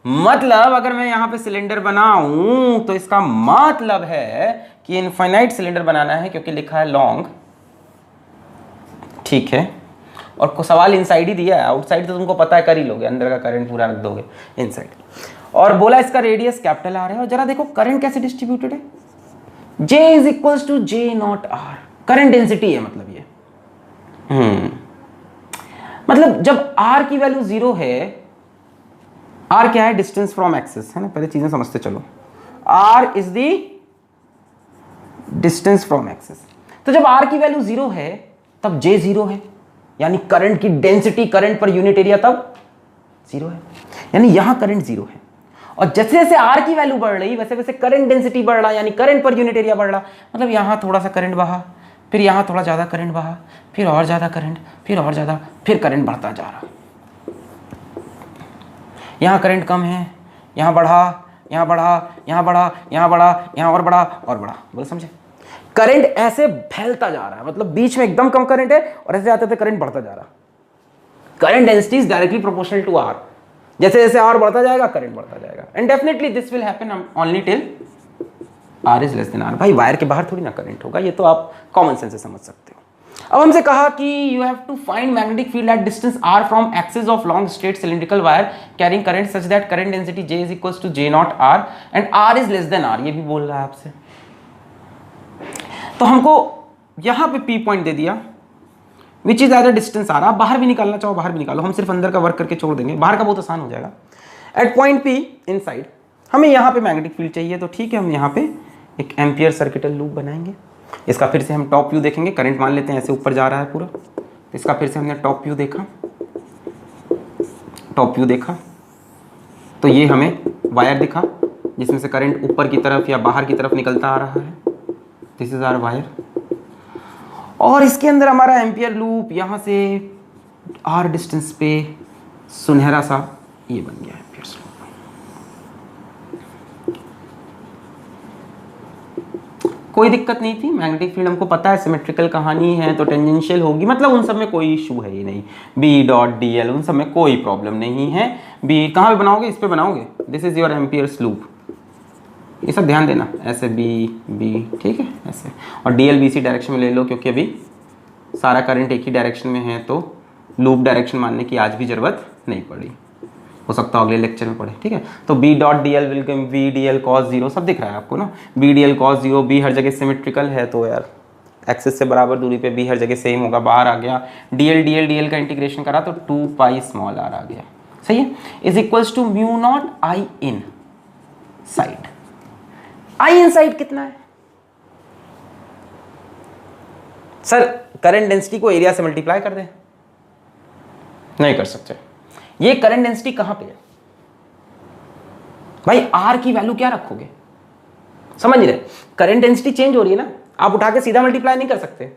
मतलब अगर मैं यहां पे सिलेंडर बनाऊं तो इसका मतलब है कि इनफाइनाइट सिलेंडर बनाना है, क्योंकि लिखा है लॉन्ग, ठीक है। और को सवाल इनसाइड ही दिया है, आउटसाइड तो तुमको पता है कर ही लोगे, अंदर का करंट पूरा रख दोगे, इनसाइड। और बोला इसका रेडियस कैपिटल R है, और जरा देखो करंट कैसे डिस्ट्रीब्यूटेड है, J is equals to J not R, current density है मतलब ये। मतलब जब R की वैल्यू 0 है, R क्या है, डिस्टेंस फ्रॉम एक्सिस, है ना, पहले चीजें समझते चलो। R is the distance from axis, तो जब R की वैल्यू 0 है तब J 0 है, यानी करंट की डेंसिटी करंट पर यूनिट एरिया तब 0 है, यानी यहां करंट 0 है। और जैसे जैसे R की वैल्यू बढ़ रही वैसे वैसे करंट डेंसिटी बढ़ रहा, यानी करंट पर यूनिट एरिया बढ़ रहा। मतलब यहां थोड़ा सा करंट बहा, फिर यहां थोड़ा ज्यादा करंट बहा, फिर और ज्यादा करंट, फिर और ज्यादा, फिर करंट बढ़ता जा रहा। यहां करंट कम है, यहां बढ़ा, यहां बढ़ा, यहां बढ़ा, यहां बढ़ा, यहां और बढ़ा और बढ़ा, बोलो समझे। करंट ऐसे फैलता जा रहा है, मतलब बीच में एकदम कम करंट है और ऐसे आते करंट बढ़ता जा रहा। Current density is directly proportional to R, जैसे जैसे R बढ़ता जाएगा करंट बढ़ता जाएगा, and definitely this will happen only till R is less than R। भाई वायर के बाहर थोड़ी ना करंट होगा, ये तो आप कॉमन सेंस से समझ सकते हो। अब हमसे कहा कि you have to find magnetic field at distance r from axis of long straight cylindrical wire carrying current such that current density J is equals to J not r and r is less than r। ये भी बोल रहा है आपसे। तो हमको यहां पे P पॉइंट दे दिया which is eight a distance r। आप बाहर भी निकालना चाहो बाहर भी निकालो, हम सिर्फ अंदर का वर्क करके छोड़ देंगे, बाहर का बहुत आसान हो जाएगा। एट पॉइंट P इनसाइड हमें यहाँ पे मैग्नेटिक फील्ड चाहिए, तो ठीक है हम यहाँ पे एक एम्पियर सर्किटल लूप बनाएंगे। इसका फिर से हम टॉप व्यू देखेंगे, करंट मान लेते हैं ऐसे ऊपर जा रहा है पूरा, तो इसका फिर से हमने टॉप व्यू देखा, टॉप व्यू देखा तो ये हमें वायर दिखा जिसमें से करंट ऊपर की तरफ या बाहर की तरफ निकलता आ रहा है, दिस इज आवर वायर। और इसके अंदर हमारा एम्पियर लूप यहाँ से r डिस्टेंस पे सुनहरा सा ये बन गया एम्पियर लूप। कोई दिक्कत नहीं थी, मैग्नेटिक फील्ड हमको पता है सिमेट्रिकल कहानी है तो टेंजेंशियल होगी, मतलब उन सब में कोई इशू है ही नहीं। बी डॉट डी एल उन सब में कोई प्रॉब्लम नहीं है। बी कहाँ पे बनाओगे, इस पे बनाओगे, this is your amperes loop, ये सब ध्यान देना, ऐसे बी बी ठीक है ऐसे, और D L B C direction में ले लो क्योंकि अभी सारा करंट एक ही डायरेक्शन में है तो लूप डायरेक्शन मानने की आज भी ज़रूरत नहीं पड़ी, हो सकता है अगले लेक्चर में पढ़े, ठीक है। तो B dot D L will come B D L cos zero, सब दिख रहा है आपको ना, B D L cos zero, B हर जगह सिमेट्रिकल है तो यार एक्सिस से बराबर दूरी पे बी हर जगह सेम होगा, बाहर आ गया। डी एल का इंटीग्रेशन करा तो 2 पाई स्मॉल आर आ गया, सही है, is equals to mu not I inside. I inside कितना है सर? करंट डेंसिटी को एरिया से मल्टीप्लाई कर दें, नहीं कर सकते। ये करंट डेंसिटी कहां पे है भाई? आर की वैल्यू क्या रखोगे, समझ रहे? करंट डेंसिटी चेंज हो रही है ना, आप उठा के सीधा मल्टीप्लाई नहीं कर सकते,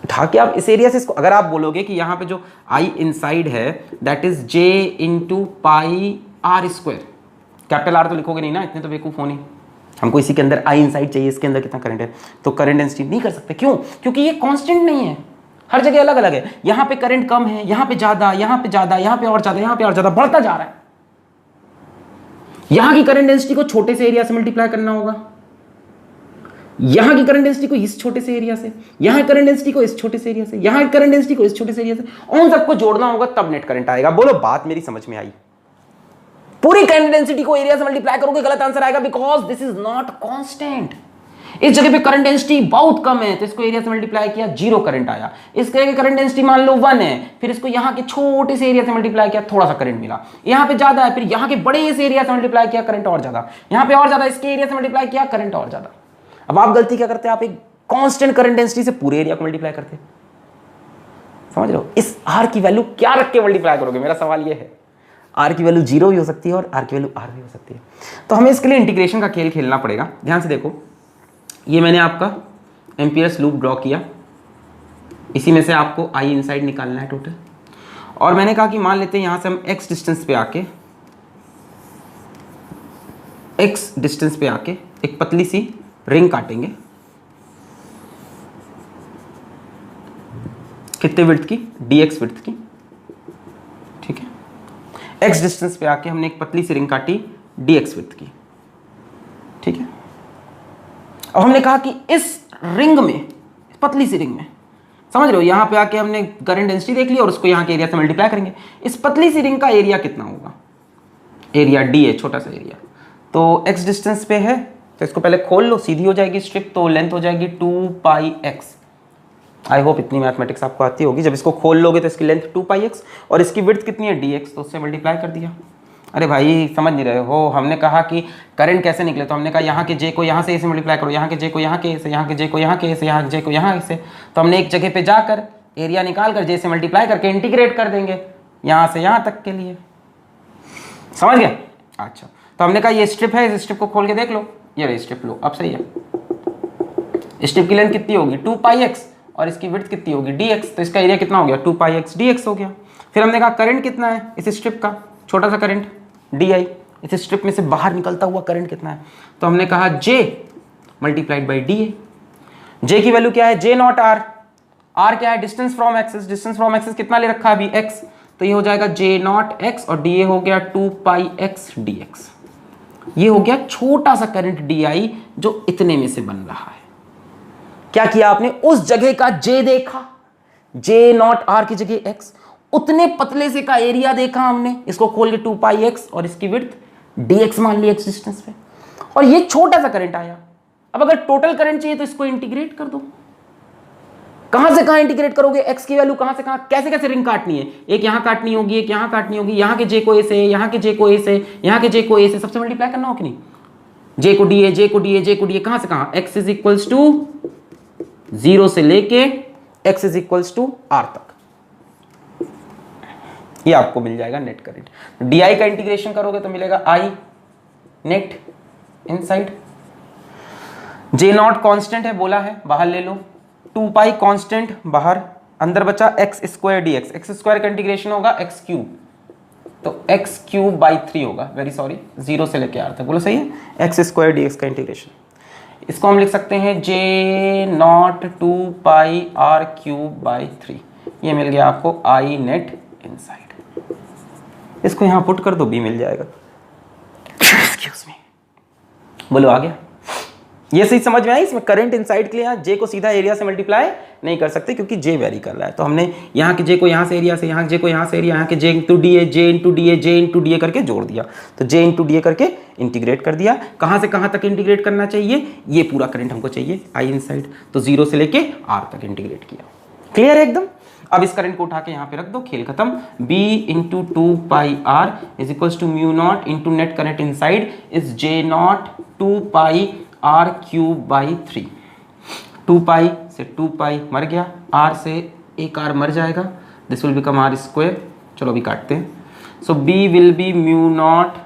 उठा के आप इस एरिया से इसको, अगर आप बोलोगे कि यहां पे जो आई इनसाइड है that is J into pi are square, capital R तो लिखोगे नहीं ना, इतने तो बेवकूफ होने, हमको इसी के अंदर आई इनसाइड चाहिए, इसके अंदर कितना करंट है, तो करंट डेंसिटी नहीं कर सकते। क्यों? क्योंकि ये कांस्टेंट नहीं है, हर जगह अलग अलग है। यहां पे करंट कम है, यहां पे ज्यादा, यहां पे ज्यादा, यहां पे और ज्यादा, यहां पे और ज्यादा, बढ़ता जा रहा है। यहां की करंट डेंसिटी को छोटे से एरिया से मल्टीप्लाई करना होगा, यहां की करंट डेंसिटी को इस छोटे से एरिया से, यहां करंट डेंसिटी को इस छोटे से एरिया से, यहां करंट डेंसिटी को इस छोटे से एरिया से, उन सबको जोड़ना होगा तब नेट करंट आएगा। बोलो बात मेरी समझ में आई? पूरी करंट डेंसिटी को एरिया से मल्टीप्लाई करोगे गलत आंसर आएगा, because this is not constant. इस जगह पे करंट डेंसिटी बहुत कम है तो इसको एरिया से मल्टीप्लाई किया, जीरो करंट आया। इस जगह करंट डेंसिटी मान लो 1 है, फिर इसको यहाँ के छोटे से एरिया से मल्टीप्लाई किया, थोड़ा सा करंट मिला। यहाँ पे ज्यादा है, फिर यहाँ के बड़े से एरिया से मल्टीप्लाई किया, करंट और ज्यादा। यहाँ पे और ज्यादा, इसके एरिया से मल्टीप्लाई किया, करंट और ज्यादा। अब आप गलती क्या करते हैं, आप एक कांस्टेंट करंट डेंसिटी से पूरे एरिया को मल्टीप्लाई करते हैं, समझ रहे हो? इस आर की वैल्यू क्या रख के मल्टीप्लाई करोगे, मेरा सवाल ये है। आर की वैल्यू 0 भी हो सकती है और आर की वैल्यू आर भी हो सकती है, तो हमें इसके लिए इंटीग्रेशन का खेल खेलना पड़ेगा। ध्यान से देखो, ये मैंने आपका एम्पियर्स लूप ड्रॉ किया, इसी में से आपको आई इनसाइड निकालना है टोटल। और मैंने कहा कि मान लेते हैं यहां से हम x डिस्टेंस पे आके एक पतली सी रिंग काटेंगे, कितने विड्थ की? dx विड्थ की, ठीक है। x डिस्टेंस पे आके हमने एक पतली सी रिंग काटी dx विड्थ की, ठीक है। और हमने कहा कि इस रिंग में, पतली सी रिंग में, समझ रहे हो, यहां पे आके हमने करंट डेंसिटी देख ली और उसको यहां के एरिया से मल्टीप्लाई करेंगे। इस पतली सी रिंग का एरिया कितना होगा? एरिया डी है, छोटा सा एरिया, तो x डिस्टेंस पे है तो इसको पहले खोल लो, सीधी हो जाएगी स्ट्रिप, तो लेंथ हो जाएगी 2 पाई x। आई होप इतनी मैथमेटिक्स आपको आती होगी। जब इसको खोल लोगे तो इसकी लेंथ 2 पाई x और इसकी विड्थ कितनी है dx, तो उससे मल्टीप्लाई कर दिया। अरे भाई समझ नहीं रहे हो, हमने कहा कि करंट कैसे निकले, तो हमने कहा यहाँ के j को यहाँ से ऐसे मल्टीप्लाई करो, यहाँ के j को यहाँ के ऐसे, यहाँ के j को यहाँ के ऐसे, यहाँ के j को यहाँ ऐसे। तो हमने एक जगह पे जाकर एरिया निकाल कर j से मल्टीप्लाई करके इंटीग्रेट कर देंगे यहाँ से यहाँ तक के लिए, समझ गए? अच्छा, तो हमने कहा ये स्ट्रिप है, इस स्ट्रिप को खोल के देख लो, ये रही स्ट्रिप लो, अब सही है। स्ट्रिप की लेंथ कितनी होगी? 2 पाई x और इसकी विड्थ कितनी होगी? dx, तो इसका एरिया कितना हो गया? 2 पाई x dx हो गया। फिर हमने कहा करंट कितना है इस स्ट्रिप का, छोटा सा करंट di, इस स्ट्रिप में से बाहर निकलता हुआ करंट कितना है, तो हमने कहा j multiplied by D. j की वैल्यू क्या है? j नॉट r, r क्या है? Distance from axis, distance from axis कितना ले रखा है अभी? x, तो ये हो जाएगा j नॉट x और dA हो गया 2 पाई x dx। ये हो गया छोटा सा करंट di जो इतने में से बन रहा है। क्या किया आपने, उस जगह का J देखा, J नॉट R की जगह X, उतने पतले से का एरिया देखा हमने, इसको खोल के 2πx और इसकी विड्थ dx मान ली x डिस्टेंस पे, और ये छोटा सा करंट आया। अब अगर टोटल करंट चाहिए तो इसको इंटीग्रेट कर दो। कहां से कहां इंटीग्रेट करोगे, x की वैल्यू कहां से कहां, कैसे कैसे रिंग काटनी है, एक यहां काटनी होगी, एक यहां काटनी होगी, यहां के J को A से, यहां के J को A से, यहां के J को A से सबसे मल्टीप्लाई करना हो कि नहीं, J को DA, J को DA, J को DA, कहां से कहां, x इज इक्वल्स टू 0 से लेके x is equals to R तक, ये आपको मिल जाएगा नेट करंट। DI का इंटीग्रेशन करोगे तो मिलेगा I net inside, J not constant है बोला है, बाहर ले लो, 2π कांस्टेंट बाहर, अंदर बचा x square dx, x square का इंटीग्रेशन होगा x क्यूब, तो x क्यूब बाई 3 होगा, वेरी सॉरी 0 से लेके R तक, बोलो सही है, x स्क्वायर dx का इंटीग्रेशन। इसको हम लिख सकते हैं J not 2π R cube by 3, ये मिल गया आपको I नेट इनसाइड। इसको यहां पुट कर दो, B मिल जाएगा। एक्सक्यूज मी, बोलो आ गया, ये सही समझ में आई। इसमें करंट इनसाइड के लिए यहाँ J को सीधा एरिया से मल्टीप्लाई नहीं कर सकते क्योंकि J वेरी कर रहा है, तो हमने यहाँ के J को यहाँ से एरिया से, यहाँ J को यहाँ से एरिया, यहाँ के J into D A, J into D A, J into D A करके जोड़ दिया, तो J इंटू डी ए करके इंटीग्रेट कर दिया। कहाँ से कहाँ तक इंटीग्रेट करना चाहिए, ये पूरा करंट हमको चाहिए I इनसाइड, तो 0 से लेके R तक इंटीग्रेट किया। क्लियर है एकदम। अब इस करंट को उठा के यहाँ पे रख दो, खेल खत्म। B into 2πr is equals to mu not into net current inside is J not 2πr cube by 3। 2π से 2π मर गया, R से एक R मर जाएगा, this will become R square. चलो अभी काटते हैं। So B will be mu not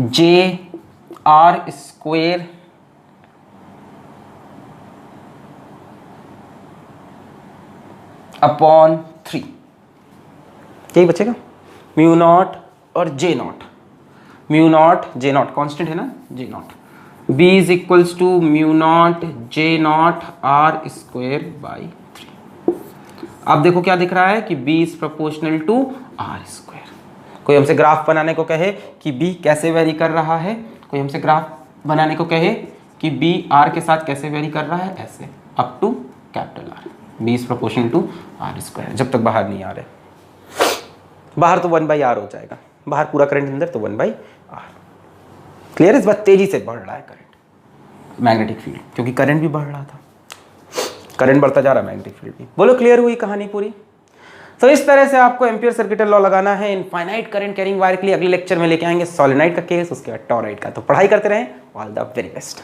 J R square upon 3, यही बचेगा, म्यू नॉट और J not, mu not J not constant है ना, J not, B is equals to mu not J not R square by 3। अब देखो क्या दिख रहा है कि B is proportional to R square. कोई हमसे ग्राफ बनाने को कहे कि B कैसे वेरी कर रहा है, कोई हमसे ग्राफ बनाने को कहे कि B R के साथ कैसे वेरी कर रहा है, ऐसे up to capital R, B is proportional to R square, जब तक बाहर नहीं आ रहे। बाहर तो 1/R हो जाएगा, बाहर पूरा करंट अंदर तो 1/R। क्लियर, इस बात तेजी से बढ़ रहा है करंट, मैग्नेटिक फील्ड, क्योंकि करंट भी बढ़ रहा था, करंट बढ़ता जा रहा है, मैग्नेटिक फील्ड भी। बोलो क्लियर हुई कहानी पूरी। तो इस तरह से आपको एम्पियर सर्किटल लॉ लगाना है इनफाइनाइट करंट कैरिंग वायर के लिए। अगले लेक्चर में लेके आएंगे सोलेनोइड का केस, उसके बाद टॉरॉइड का। तो पढ़ाई करते रहें, ऑल द वेरी बेस्ट।